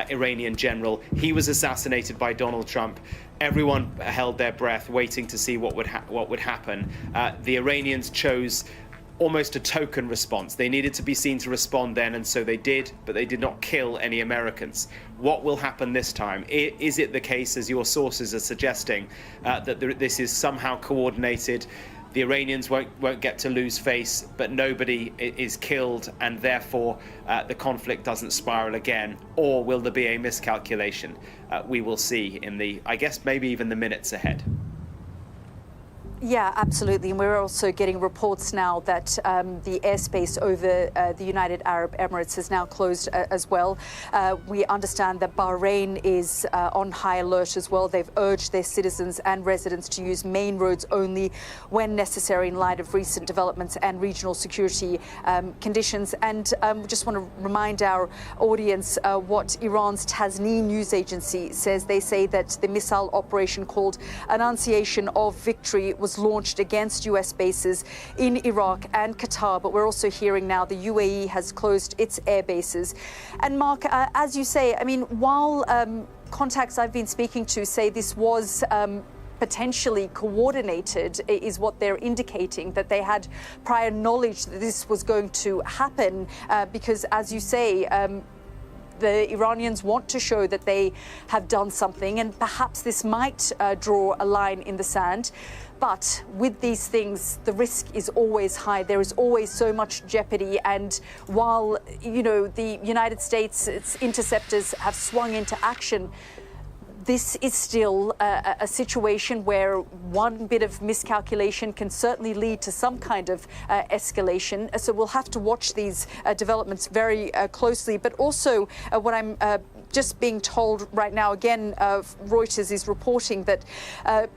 Iranian general. He was assassinated by Donald Trump. Everyone held their breath, waiting to see what would happen. The Iranians chose almost a token response. They needed to be seen to respond then, and so they did, but they did not kill any Americans. What will happen this time? Is it the case, as your sources are suggesting, that this is somehow coordinated? The Iranians won't get to lose face, but nobody is killed, and therefore the conflict doesn't spiral again? Or will there be a miscalculation? We will see in I guess maybe even the minutes ahead. Yeah, absolutely. And we're also getting reports now that the airspace over the United Arab Emirates is now closed as well. We understand that Bahrain is on high alert as well. They've urged their citizens and residents to use main roads only when necessary in light of recent developments and regional security conditions. And we just want to remind our audience what Iran's Tasnim news agency says. They say that the missile operation called Annunciation of Victory was launched against US bases in Iraq and Qatar, but we're also hearing now the UAE has closed its air bases. And Mark, as you say, I mean, while contacts I've been speaking to say this was potentially coordinated, is what they're indicating, that they had prior knowledge that this was going to happen, because as you say, the Iranians want to show that they have done something, and perhaps this might draw a line in the sand. But with these things, the risk is always high. There is always so much jeopardy. And while, you know, the United States, its interceptors have swung into action, this is still a situation where one bit of miscalculation can certainly lead to some kind of escalation. So we'll have to watch these developments very closely. But also what I'm just being told right now, again, Reuters is reporting that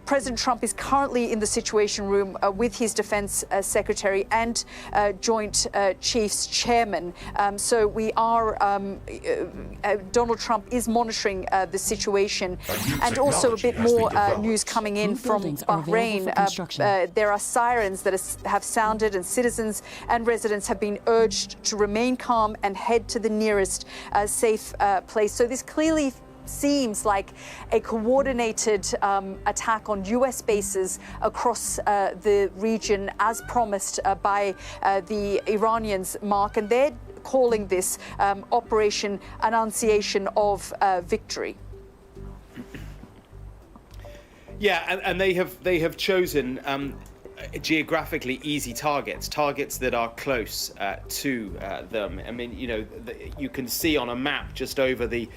President Trump is currently in the Situation Room with his Defense Secretary and Joint Chiefs Chairman. So we are, Donald Trump is monitoring the situation. And also a bit more news coming in from Bahrain. There are sirens that have sounded, and citizens and residents have been urged to remain calm and head to the nearest safe place. So this clearly seems like a coordinated attack on US bases across the region, as promised by the Iranians, Mark, and they're calling this Operation Annunciation of Victory. Yeah, and they have chosen geographically easy targets that are close to them. I mean, you know, you can see on a map just over the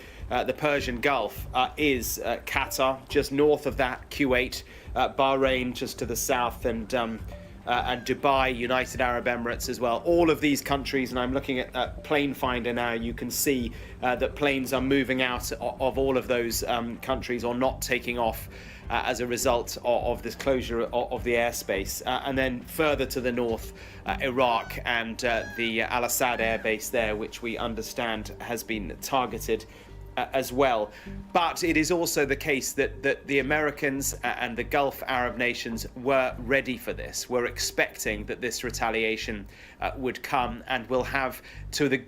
Persian Gulf is Qatar, just north of that, Kuwait, Bahrain just to the south, and Dubai, United Arab Emirates as well. All of these countries, and I'm looking at Plane Finder now, you can see that planes are moving out of all of those countries or not taking off as a result of this closure of the airspace. And then further to the north, Iraq and the Al-Assad airbase there, which we understand has been targeted as well. But it is also the case that the Americans and the Gulf Arab nations were ready for this, were expecting that this retaliation would come, and will have, to the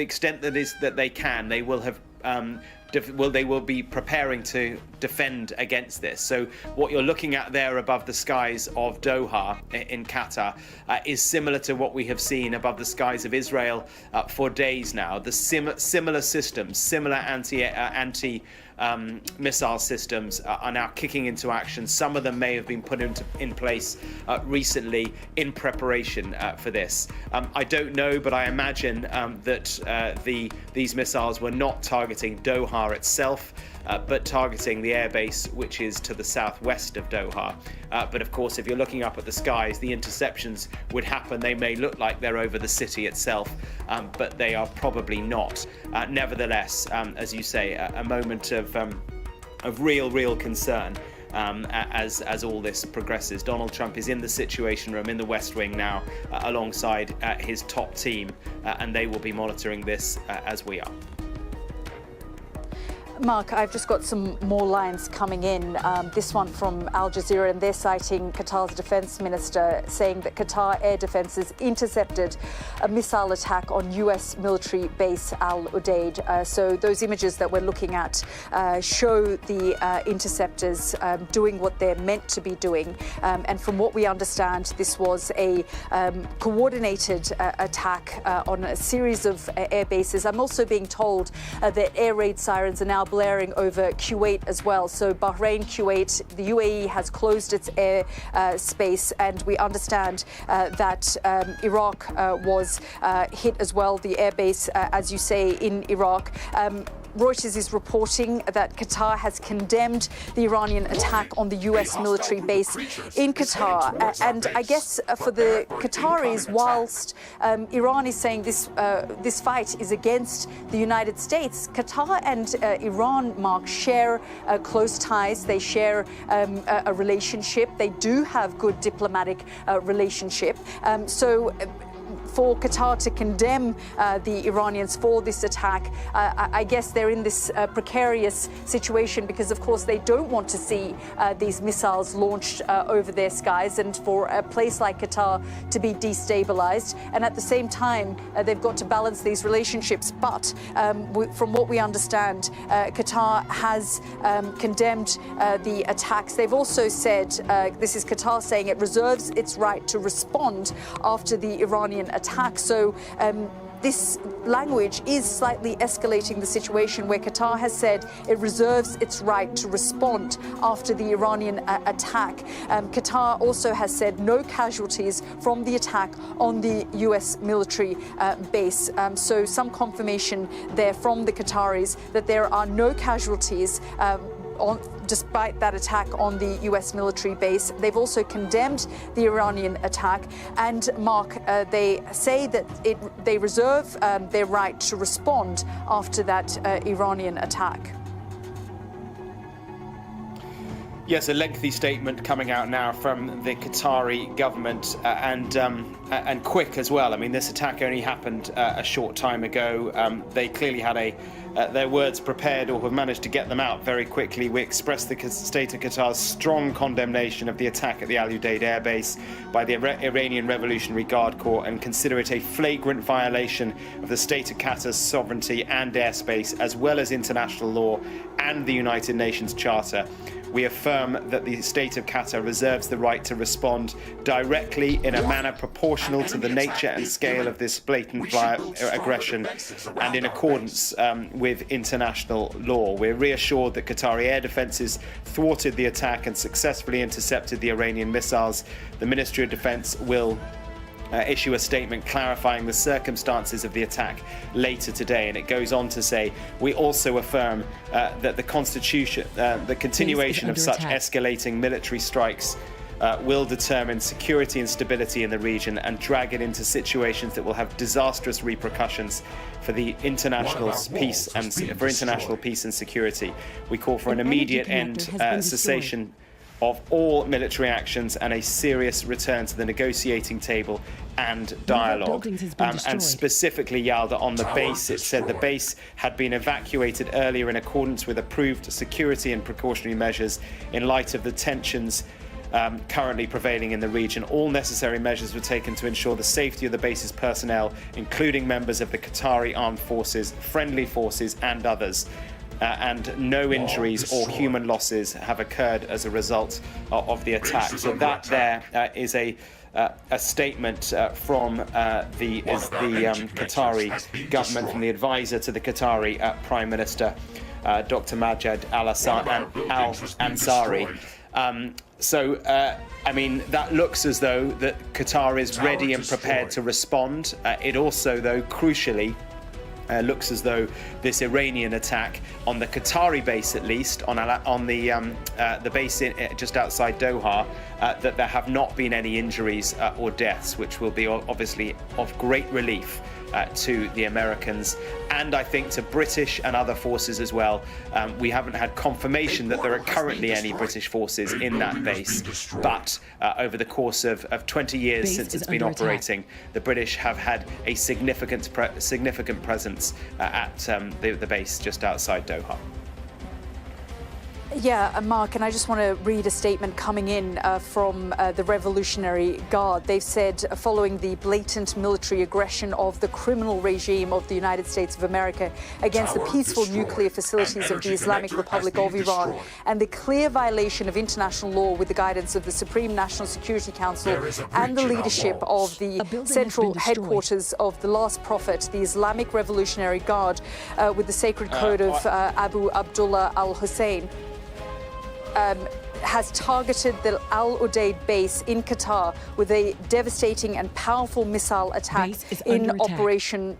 extent that they can, they will have they will be preparing to defend against this. So what you're looking at there above the skies of Doha in Qatar is similar to what we have seen above the skies of Israel for days now. The similar systems, similar anti-missile systems are now kicking into action. Some of them may have been put in place recently in preparation for this. I don't know, but I imagine that these missiles were not targeting Doha itself, but targeting the airbase which is to the southwest of Doha. But of course, if you're looking up at the skies, the interceptions would happen. They may look like they're over the city itself, but they are probably not. Nevertheless, as you say, a moment of real concern as all this progresses. Donald Trump is in the Situation Room in the West Wing now, alongside his top team, and they will be monitoring this as we are. Mark, I've just got some more lines coming in. This one from Al Jazeera, and they're citing Qatar's defense minister saying that Qatar air defenses intercepted a missile attack on US military base Al Udeid. So those images that we're looking at show the interceptors doing what they're meant to be doing. And from what we understand, this was a coordinated attack on a series of air bases. I'm also being told that air raid sirens are now blaring over Kuwait as well. So Bahrain, Kuwait, the UAE has closed its air space, and we understand that Iraq was hit as well, the airbase, as you say, in Iraq. Reuters is reporting that Qatar has condemned the Iranian attack on the US military base in Qatar. And I guess for the Qataris, whilst Iran is saying this fight is against the United States, Qatar and Iran, Mark, share close ties. They share a relationship. They do have good diplomatic relationship. So for Qatar to condemn the Iranians for this attack, I guess they're in this precarious situation because, of course, they don't want to see these missiles launched over their skies, and for a place like Qatar to be destabilized. And at the same time, they've got to balance these relationships. But from what we understand, Qatar has condemned the attacks. They've also said, this is Qatar saying it reserves its right to respond after the Iranian attack. So this language is slightly escalating the situation where Qatar has said it reserves its right to respond after the Iranian attack. Qatar also has said no casualties from the attack on the US military base. So some confirmation there from the Qataris that there are no casualties despite that attack on the US military base. They've also condemned the Iranian attack. And Mark, they say that they reserve their right to respond after that Iranian attack. Yes, a lengthy statement coming out now from the Qatari government and quick as well. I mean, this attack only happened a short time ago. They clearly had their words prepared or have managed to get them out very quickly. We express the state of Qatar's strong condemnation of the attack at the Al Udeid air base by the Iranian Revolutionary Guard Corps and consider it a flagrant violation of the state of Qatar's sovereignty and airspace, as well as international law and the United Nations Charter. We affirm that the state of Qatar reserves the right to respond directly in a manner proportional to the nature and scale of this blatant aggression and in accordance with international law. We're reassured that Qatari air defences thwarted the attack and successfully intercepted the Iranian missiles. The Ministry of Defence will issue a statement clarifying the circumstances of the attack later today. And it goes on to say, we also affirm that the continuation of such escalating military strikes will determine security and stability in the region and drag it into situations that will have disastrous repercussions for the international peace and security. We call for an immediate cessation of all military actions and a serious return to the negotiating table and dialogue. And specifically, Yalda, on the base, it said the base had been evacuated earlier in accordance with approved security and precautionary measures in light of the tensions currently prevailing in the region. All necessary measures were taken to ensure the safety of the base's personnel, including members of the Qatari Armed Forces, friendly forces and others. And no injuries or human losses have occurred as a result of the attack. So that there is a statement from the Qatari government, from the advisor to the Qatari Prime Minister, Dr. Majed Al-Ansari. I mean, that looks as though that Qatar is ready and prepared to respond. It also, though, crucially, looks as though this Iranian attack on the Qatari base, at least on the base just outside Doha, that there have not been any injuries or deaths, which will be obviously of great relief to the Americans and I think to British and other forces as well. We haven't had confirmation that there are currently any British forces in that base, but over the course of 20 years since it's been operating, the British have had a significant presence at the base just outside Doha. Yeah, Mark, and I just want to read a statement coming in from the Revolutionary Guard. They've said, following the blatant military aggression of the criminal regime of the United States of America against the peaceful nuclear facilities of the Islamic Republic of Iran and the clear violation of international law with the guidance of the Supreme National Security Council and the leadership of the central headquarters of the last prophet, the Islamic Revolutionary Guard, with the sacred code of Abu Abdullah al-Hussein. has targeted the Al Udeid base in Qatar with a devastating and powerful missile attack in Operation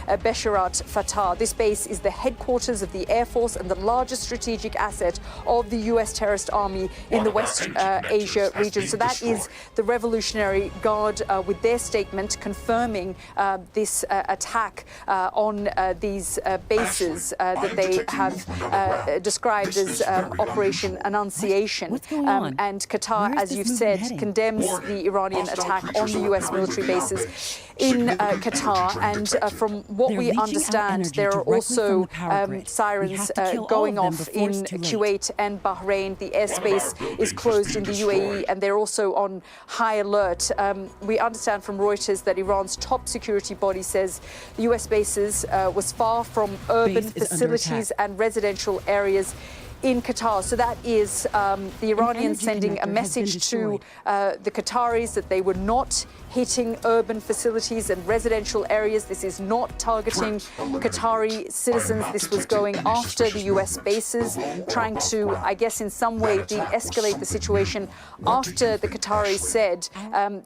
Besharat Fatah. This base is the headquarters of the Air Force and the largest strategic asset of the U.S. terrorist army in the West Asia region. So that is the Revolutionary Guard with their statement confirming this attack on these bases that they have described as Operation Annunciation. And Qatar, as you've said, condemns the Iranian attack on the U.S. military bases in Qatar. And from what we understand, there are also sirens going off in Kuwait and Bahrain. The airspace is closed in the UAE, and they're also on high alert. We understand from Reuters that Iran's top security body says the U.S. bases was far from urban facilities and residential areas in Qatar. So that is the Iranians sending a message to the Qataris that they were not hitting urban facilities and residential areas. This is not targeting Qatari citizens. This was going after the U.S. bases, trying to, I guess, in some way de-escalate the situation after the Qataris said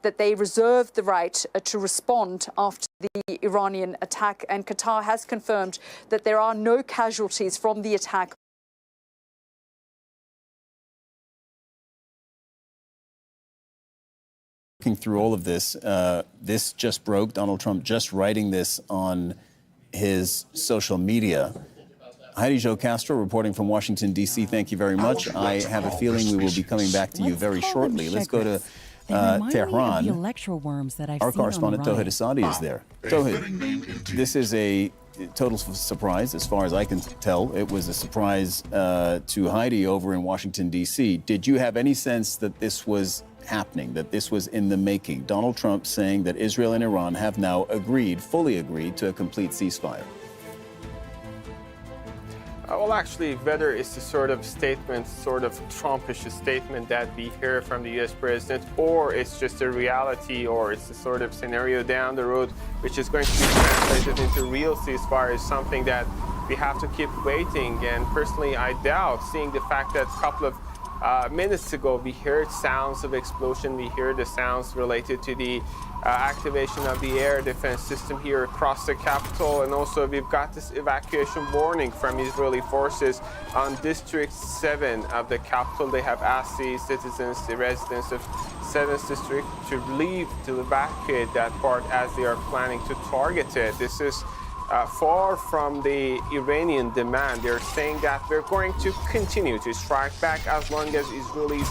that they reserved the right to respond after the Iranian attack. And Qatar has confirmed that there are no casualties from the attack. Looking through all of this, this just broke. Donald Trump just writing this on his social media. Heidi Jo Castro reporting from Washington, D.C. Thank you very much. I have a feeling we will be coming back to you very shortly. Let's go to Tehran. Our correspondent Tauhid Asadi is there. Tauhid, this is a total surprise as far as I can tell. It was a surprise to Heidi over in Washington, D.C. Did you have any sense that this was happening, that this was in the making? Donald Trump saying that Israel and Iran have now fully agreed to a complete ceasefire. Well, actually, whether it's the sort of statement, sort of Trumpish statement that we hear from the U.S. president, or it's just a reality, or it's a sort of scenario down the road which is going to be translated into real ceasefire, is something that we have to keep waiting. And personally, I doubt, seeing the fact that a couple of minutes ago, we heard sounds of explosion. We heard the sounds related to the activation of the air defense system here across the capital. And also, we've got this evacuation warning from Israeli forces on District 7 of the capital. They have asked the citizens, the residents of 7th District, to leave, to evacuate that part as they are planning to target it. This is far from the Iranian demand. They're saying that we're going to continue to strike back as long as Israelis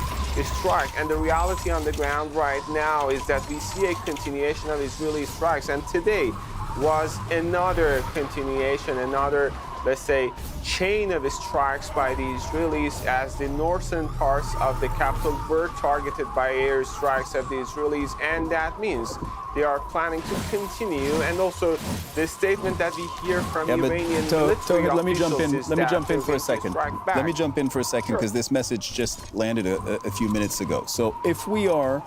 strike. And the reality on the ground right now is that we see a continuation of Israeli strikes. And today was another continuation, another, let's say, chain of strikes by the Israelis as the northern parts of the capital were targeted by air strikes of the Israelis. And that means they are planning to continue. And also the statement that we hear from Iranian military let me jump in. officials Let me jump in is for a that they're second. going to strike back. Let me jump in for a second because this message just landed a few minutes ago. So if we are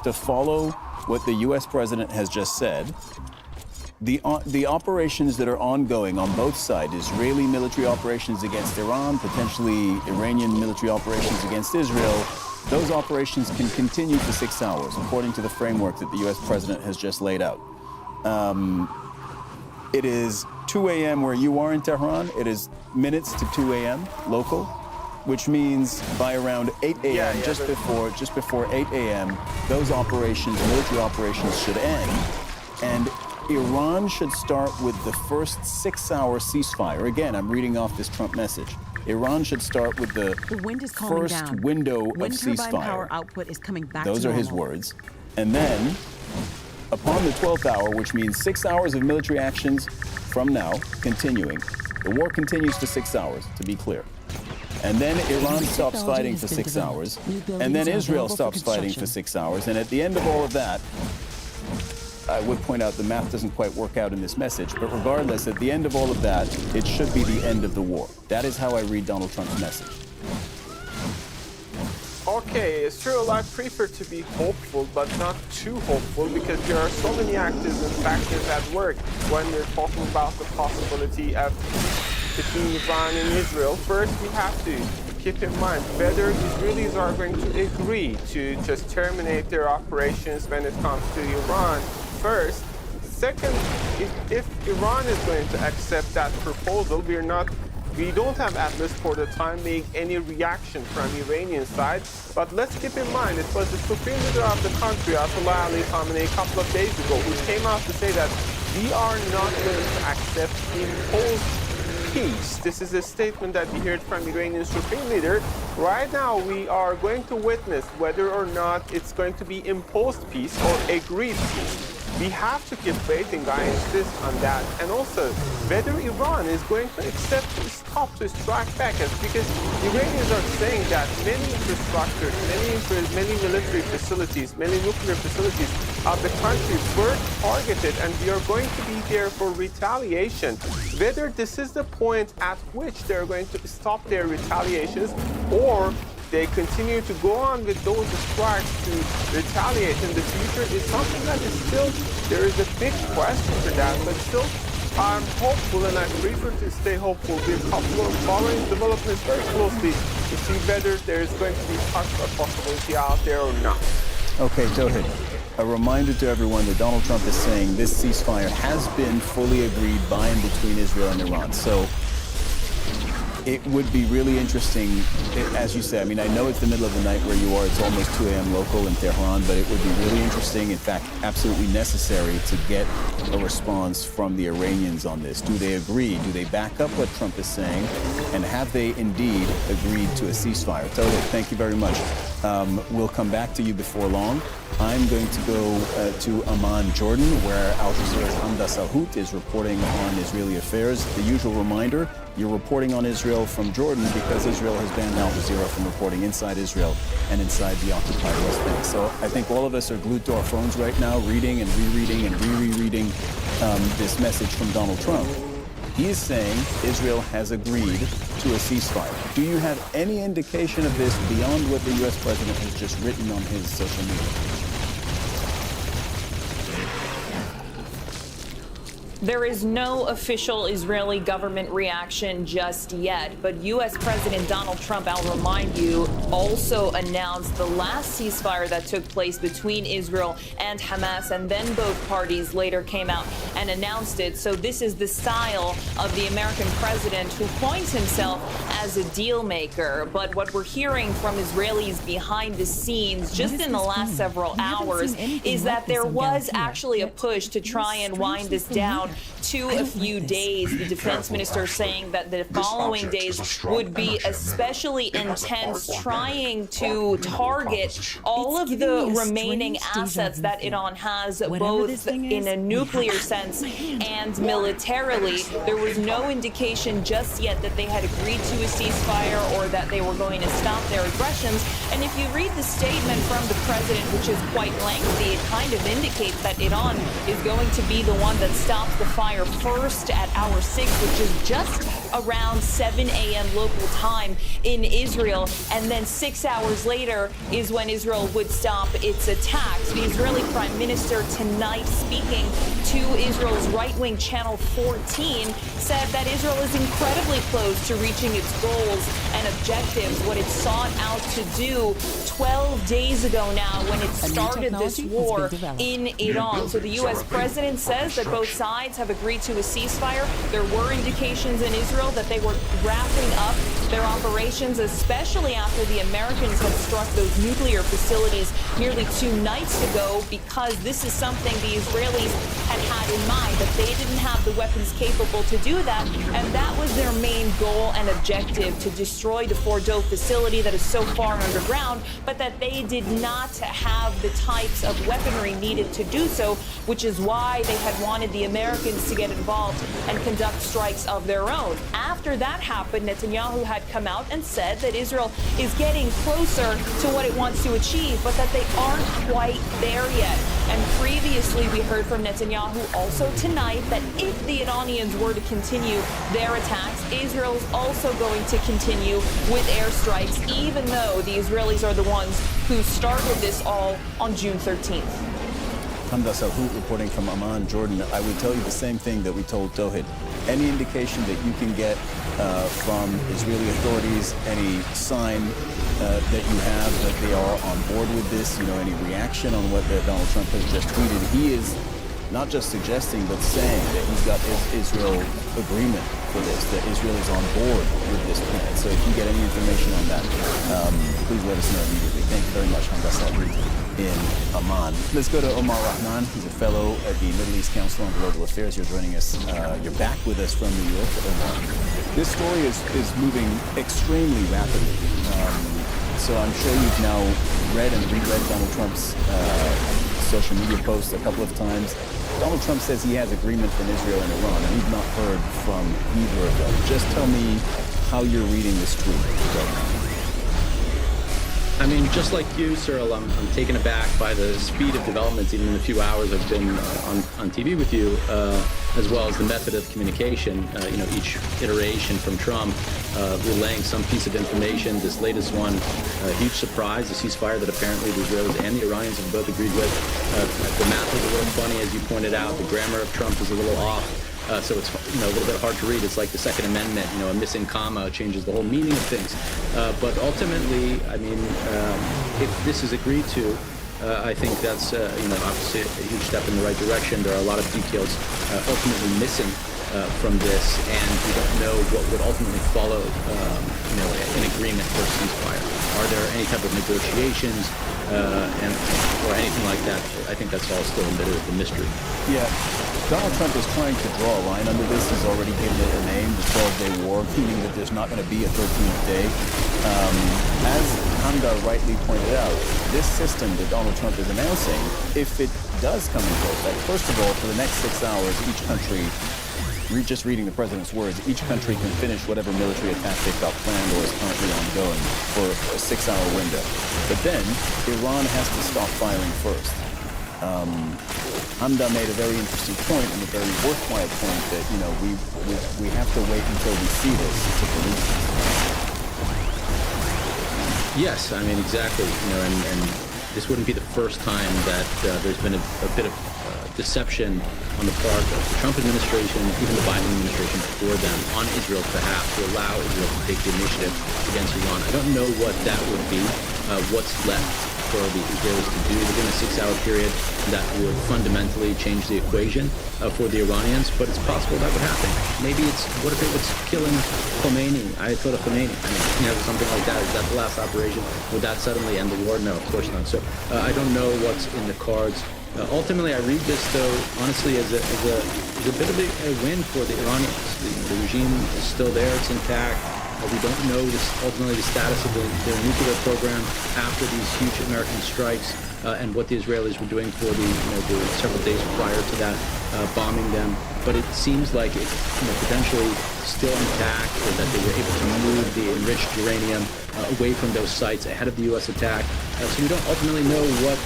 to follow what the U.S. president has just said, the operations that are ongoing on both sides, Israeli military operations against Iran, potentially Iranian military operations against Israel, those operations can continue for 6 hours, according to the framework that the U.S. president has just laid out. It is 2 a.m. where you are in Tehran. It is minutes to 2 a.m. local, which means by around 8 a.m., just before 8 a.m., those operations, military operations, should end. And Iran should start with the first 6-hour ceasefire. Again, I'm reading off this Trump message. Iran should start with the first window of ceasefire. Power output is coming back Those to are his normal. words. And then, upon the 12th hour, which means 6 hours of military actions from now, continuing, the war continues for 6 hours, to be clear. And then Iran stops fighting for 6 hours. And then Israel stops fighting for 6 hours. And at the end of all of that, I would point out the math doesn't quite work out in this message, but regardless, at the end of all of that, it should be the end of the war. That is how I read Donald Trump's message. Okay, it's true. I prefer to be hopeful, but not too hopeful, because there are so many actors and factors at work when we're talking about the possibility of between Iran and Israel. First, we have to keep in mind whether Israelis are going to agree to just terminate their operations when it comes to Iran first. Second, if Iran is going to accept that proposal, we don't have, at least for the time being, any reaction from Iranian side. But let's keep in mind, it was the supreme leader of the country, Ayatollah Ali Khamenei, a couple of days ago, who came out to say that we are not going to accept imposed peace. This is a statement that we heard from Iranian supreme leader. Right now, we are going to witness whether or not it's going to be imposed peace or agreed peace. We have to keep waiting, I insist on that. And also, whether Iran is going to accept to stop to strike back, because Iranians are saying that many infrastructures, many military facilities, many nuclear facilities of the country were targeted, and we are going to be there for retaliation. Whether this is the point at which they're going to stop their retaliations, or they continue to go on with those strikes to retaliate in the future is something that is still, there is a big question for that, but still I'm hopeful, and I prefer to stay hopeful. We're following developments very closely to see whether there is going to be such a possibility out there or not. Okay, Tauhid, a reminder to everyone that Donald Trump is saying this ceasefire has been fully agreed by and between Israel and Iran. So it would be really interesting, as you say, I mean, I know it's the middle of the night where you are, it's almost 2 a.m. local in Tehran, but it would be really interesting, in fact, absolutely necessary to get a response from the Iranians on this. Do they agree? Do they back up what Trump is saying? And have they indeed agreed to a ceasefire? Tauhid, thank you very much. We'll come back to you before long. I'm going to go to Amman, Jordan, where Al Jazeera's Hamda Salhout is reporting on Israeli affairs. The usual reminder, you're reporting on Israel from Jordan because Israel has banned Al Jazeera from reporting inside Israel and inside the occupied West Bank. So I think all of us are glued to our phones right now, reading and rereading and rereading this message from Donald Trump. He is saying Israel has agreed to a ceasefire. Do you have any indication of this beyond what the U.S. president has just written on his social media? There is no official Israeli government reaction just yet, but U.S. President Donald Trump, I'll remind you, also announced the last ceasefire that took place between Israel and Hamas, and then both parties later came out and announced it. So this is the style of the American president, who coins himself as a deal maker. But what we're hearing from Israelis behind the scenes just in the last several hours is that there was actually a push to try and wind this down to a few days. The defense minister saying that the following days would be especially intense, trying to target all of the remaining assets that Iran has, both in a nuclear sense and militarily. There was no indication just yet that they had agreed to a ceasefire or that they were going to stop their aggressions. And if you read the statement from the president, which is quite lengthy, it kind of indicates that Iran is going to be the one that stops the fire first at hour 6, which is just around 7 a.m. local time in Israel. And then 6 hours later is when Israel would stop its attacks. The Israeli Prime Minister tonight, speaking to Israel's right-wing channel 14, said that Israel is incredibly close to reaching its goals and objectives, what it sought out to do 12 days ago now when it started this war in Iran. So the U.S. president says that both sides have agreed to a ceasefire. There were indications in Israel that they were wrapping up their operations, especially after the Americans had struck those nuclear facilities nearly 2 nights ago, because this is something the Israelis had in mind, that they didn't have the weapons capable to do that, and that was their main goal and objective, to destroy the Fordo facility that is so far underground, but that they did not have the types of weaponry needed to do so, which is why they had wanted the Americans to get involved and conduct strikes of their own. After that happened, Netanyahu had come out and said that Israel is getting closer to what it wants to achieve, but that they aren't quite there yet. And previously we heard from Netanyahu also tonight that if the Iranians were to continue their attacks, Israel is also going to continue with airstrikes, even though the Israelis are the ones who started this all on June 13th. Hamda Salhout reporting from Amman, Jordan. I would tell you the same thing that we told Tawhid. Any indication that you can get from Israeli authorities, any sign that you have that they are on board with this, any reaction on what Donald Trump has just tweeted, he is not just suggesting, but saying that he's got Israel agreement for this, that Israel is on board with this plan. So if you get any information on that, please let us know immediately. Thank you very much, Hamda Salhout in Amman. Let's go to Omar Rahman. He's a fellow at the Middle East Council on Global Affairs. You're joining us. You're back with us from New York, Omar. This story is moving extremely rapidly. So I'm sure you've now read and reread Donald Trump's social media posts a couple of times. Donald Trump says he has agreement from Israel and Iran, and we've not heard from either of them. Just tell me how you're reading this tweet right now. I mean, just like you, Cyril, I'm taken aback by the speed of developments, even in the few hours I've been on TV with you, as well as the method of communication. Each iteration from Trump relaying some piece of information. This latest one, a huge surprise, the ceasefire that apparently the Israelis and the Iranians have both agreed with. The math is a little funny, as you pointed out. The grammar of Trump is a little off. So it's a little bit hard to read. It's like the Second Amendment, a missing comma changes the whole meaning of things. But ultimately, I mean, if this is agreed to, I think that's obviously a huge step in the right direction. There are a lot of details ultimately missing from this, and we don't know what would ultimately follow an agreement for a ceasefire. Are there any type of negotiations or anything like that? I think that's all still a bit of a mystery. Yeah. Donald Trump is trying to draw a line under this. He's already given it a name, the 12-day war, meaning that there's not going to be a 13th day. As Hamda rightly pointed out, this system that Donald Trump is announcing, if it does come into effect, first of all, for the next 6 hours, each country, just reading the president's words, each country can finish whatever military attack they've got planned or is currently ongoing for a 6-hour window. But then, Iran has to stop firing first. Hamda made a very interesting point and a very worthwhile point that, we have to wait until we see this to believe it. Yes, I mean, exactly. And this wouldn't be the first time that there's been a bit of deception on the part of the Trump administration, even the Biden administration before them, on Israel's behalf to allow Israel to take the initiative against Iran. I don't know what that would be, what's left for the Israelis to do within a 6-hour period that would fundamentally change the equation for the Iranians, but it's possible that would happen. Maybe what if it was killing Khomeini, Ayatollah Khomeini? I mean, something like that. Is that the last operation? Would that suddenly end the war? No, of course not. So I don't know what's in the cards. Ultimately, I read this, though, honestly, as a bit of a win for the Iranians. The regime is still there, it's intact. We don't know ultimately the status of their nuclear program after these huge American strikes and what the Israelis were doing for the several days prior to that, bombing them. But it seems like it's potentially still intact, or that they were able to move the enriched uranium away from those sites ahead of the U.S. attack. So we don't ultimately know where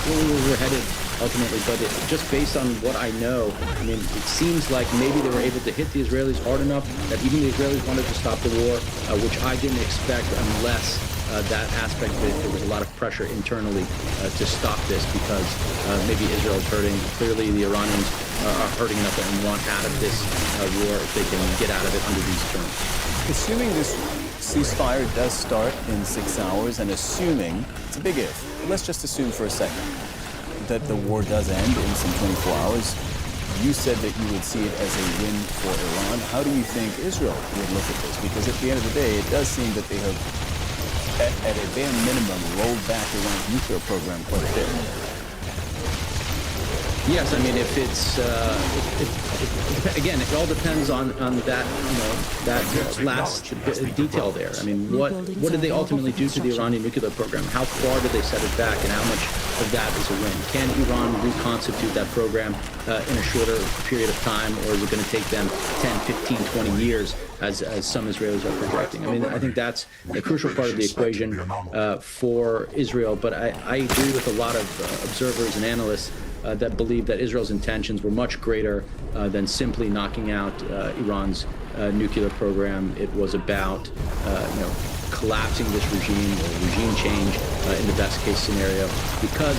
we're headed ultimately, but just based on what I know, I mean, it seems like maybe they were able to hit the Israelis hard enough that even the Israelis wanted to stop the war, which I didn't expect unless that aspect of it, there was a lot of pressure internally to stop this, because maybe Israel's hurting. Clearly, the Iranians are hurting enough and want out of this war if they can get out of it under these terms. Assuming this ceasefire does start in 6 hours, and assuming, it's a big if, but let's just assume for a second that the war does end in some 24 hours. You said that you would see it as a win for Iran. How do you think Israel would look at this? Because at the end of the day, it does seem that they have, at a bare minimum, rolled back Iran's nuclear program quite a bit. Yes, I mean, if it's again, it all depends on that that last detail there. I mean, what did they ultimately do to the Iranian nuclear program? How far did they set it back, and how much of that is a win? Can Iran reconstitute that program in a shorter period of time, or is it going to take them 10, 15, 20 years, as some Israelis are projecting? I mean, I think that's a crucial part of the equation for Israel. But I agree with a lot of observers and analysts that believe that Israel's intentions were much greater than simply knocking out Iran's nuclear program. It was about, collapsing this regime or regime change in the best case scenario, because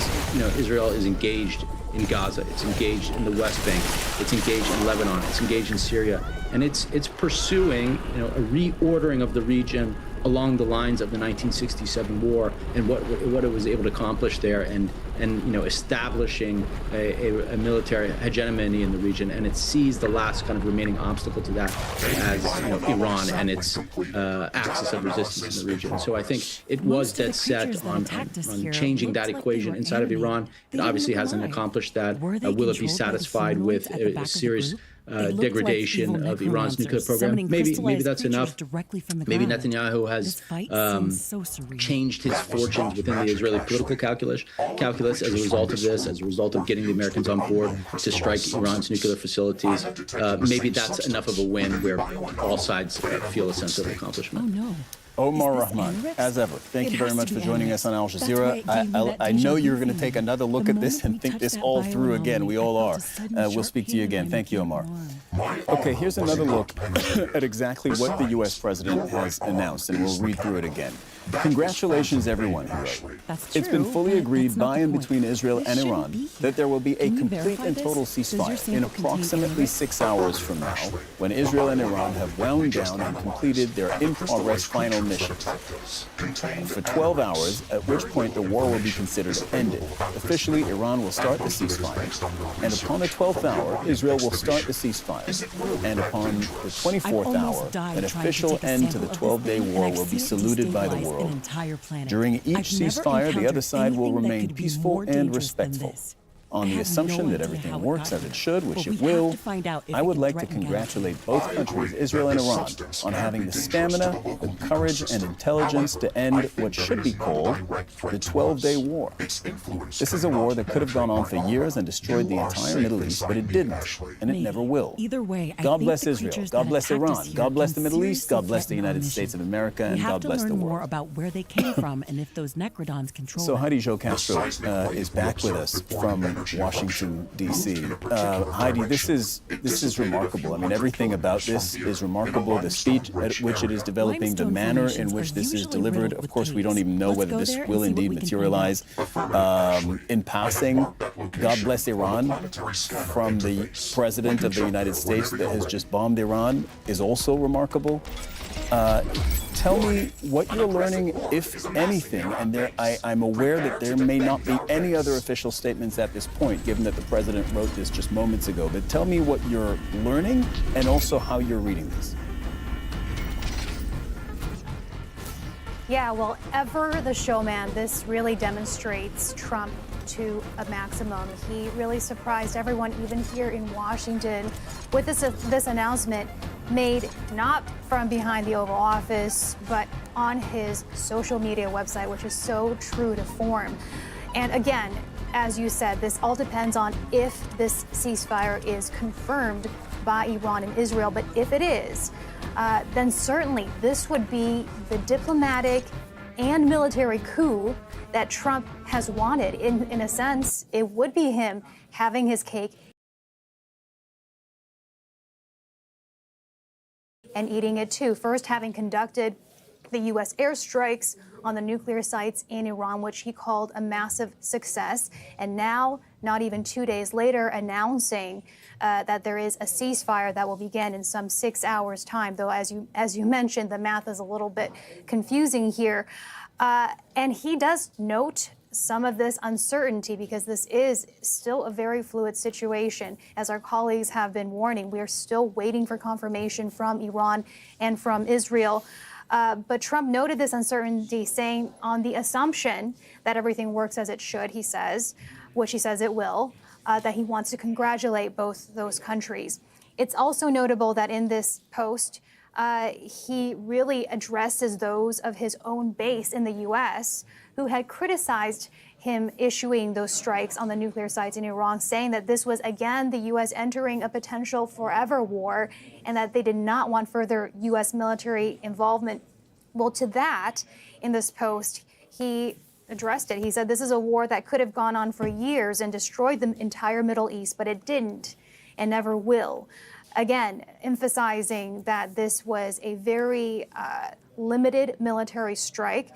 Israel is engaged in Gaza, it's engaged in the West Bank, it's engaged in Lebanon, it's engaged in Syria, and it's pursuing a reordering of the region along the lines of the 1967 war and what it was able to accomplish there, and establishing a military hegemony in the region, and it sees the last kind of remaining obstacle to that as Iran and its axis of resistance in the region. So I think it was dead set on changing that equation inside of Iran. It obviously hasn't accomplished that. Will it be satisfied with a serious degradation of Iran's nuclear program? Maybe that's enough. Maybe Netanyahu has changed his fortunes within the Israeli political calculus as a result of this, as a result of getting the Americans on board to strike Iran's nuclear facilities. Maybe that's enough of a win where all sides feel a sense of accomplishment. Oh, no. Omar Rahman, as ever, thank you very much for joining us on Al Jazeera. I know you're going to take another look at this and think this all through again. We all are. We'll speak to you again. Thank you, Omar. Okay, here's another look at exactly what the U.S. president has announced, and we'll read through it again. Congratulations, everyone, he wrote. It's been fully agreed by and between Israel and Iran that there will be a complete and total ceasefire in approximately 6 hours from now, when Israel and Iran have wound down and completed their in-progress final mission. For 12 hours, at which point the war will be considered ended. Officially, Iran will start the ceasefire, and upon the 12th hour, Israel will start the ceasefire, and upon the 24th hour, an official end to the 12-day war will be saluted by the world. During each ceasefire, the other side will remain peaceful and respectful. On the assumption that everything works as it should, which it will, I would like to congratulate both countries, Israel and Iran, on having the stamina, the courage, and intelligence to end what should be called the 12-day war. This is a war that could have gone on for years and destroyed the entire Middle East, but it didn't, and it never will. Either way, God bless Israel, God bless Iran, God bless the Middle East, God bless the United States of America, and God bless the world. We have to learn more about where they came from and if those necrodons control So Heidi Jo Castro is back with us from Washington, D.C. Heidi, this is remarkable. I mean, everything about this is remarkable. The speed at which it is developing, the manner in which this is delivered. Of course, we don't even know whether this will indeed materialize. In passing, God bless Iran from the President of the United States that has just bombed Iran is also remarkable. Tell me what you're learning, if anything, and I'm aware that there may not be any other official statements at this point, given that the president wrote this just moments ago, but tell me what you're learning and also how you're reading this. Yeah, well, ever the showman, this really demonstrates Trump to a maximum. He really surprised everyone, even here in Washington, with this announcement made not from behind the Oval Office, but on his social media website, which is so true to form. And again, as you said, this all depends on if this ceasefire is confirmed by Iran and Israel. But if it is, then certainly this would be the diplomatic and military coup that Trump has wanted. In a sense, it would be him having his cake and eating it too. First, having conducted the U.S. airstrikes on the nuclear sites in Iran, which he called a massive success. And now, not even 2 days later, announcing that there is a ceasefire that will begin in some 6 hours' time. Though, as you mentioned, the math is a little bit confusing here. And he does note some of this uncertainty because this is still a very fluid situation. As our colleagues have been warning, we are still waiting for confirmation from Iran and from Israel. But Trump noted this uncertainty, saying on the assumption that everything works as it should, he says, which he says it will, that he wants to congratulate both those countries. It's also notable that in this post, he really addresses those of his own base in the U.S. who had criticized him issuing those strikes on the nuclear sites in Iran, saying that this was, again, the U.S. entering a potential forever war and that they did not want further U.S. military involvement. Well, to that, in this post, he addressed it. He said this is a war that could have gone on for years and destroyed the entire Middle East, but it didn't and never will. again, emphasizing that this was a very limited military strike.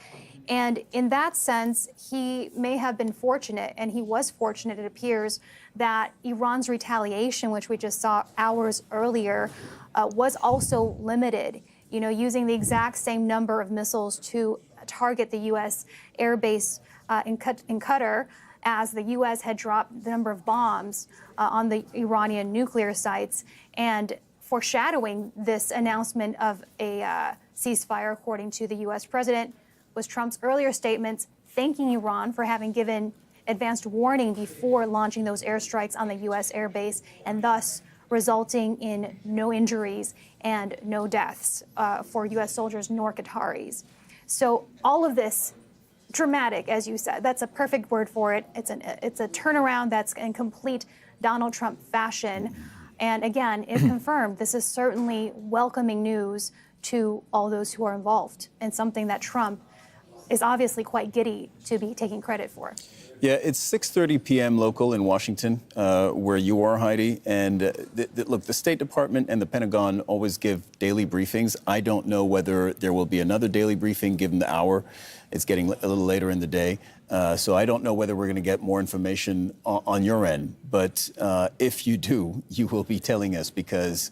And in that sense, he may have been fortunate, and he was fortunate, it appears, that Iran's retaliation, which we just saw hours earlier, was also limited, using the exact same number of missiles to target the U.S. air base in Qatar, as the U.S. had dropped the number of bombs on the Iranian nuclear sites, and foreshadowing this announcement of a ceasefire, according to the U.S. president, was Trump's earlier statements thanking Iran for having given advanced warning before launching those airstrikes on the U.S. airbase, and thus resulting in no injuries and no deaths for U.S. soldiers nor Qataris. So all of this, dramatic, as you said, that's a perfect word for it. It's a turnaround that's in complete Donald Trump fashion. And again, if confirmed, this is certainly welcoming news to all those who are involved, and something that Trump is obviously quite giddy to be taking credit for. Yeah, it's 6:30 p.m. local in Washington, where you are, Heidi. And look, the State Department and the Pentagon always give daily briefings. I don't know whether there will be another daily briefing given the hour. It's getting a little later in the day. So I don't know whether we're going to get more information on your end. But if you do, you will be telling us, because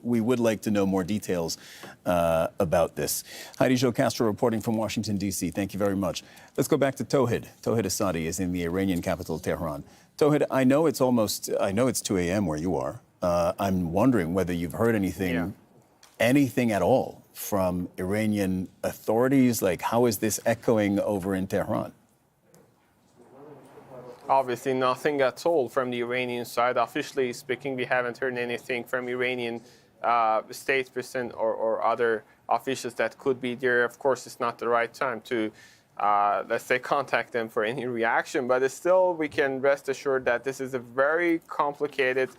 we would like to know more details about this. Heidi Jo Castro reporting from Washington, D.C. Thank you very much. Let's go back to Tauhid. Tauhid Asadi is in the Iranian capital, Tehran. Tauhid, I know it's 2 a.m. where you are. I'm wondering whether you've heard anything at all from Iranian authorities. Like, how is this echoing over in Tehran? Obviously, nothing at all from the Iranian side. Officially speaking, we haven't heard anything from Iranian statesperson or other officials that could be there. Of course, it's not the right time to, let's say, contact them for any reaction. But still, we can rest assured that this is a very complicated situation.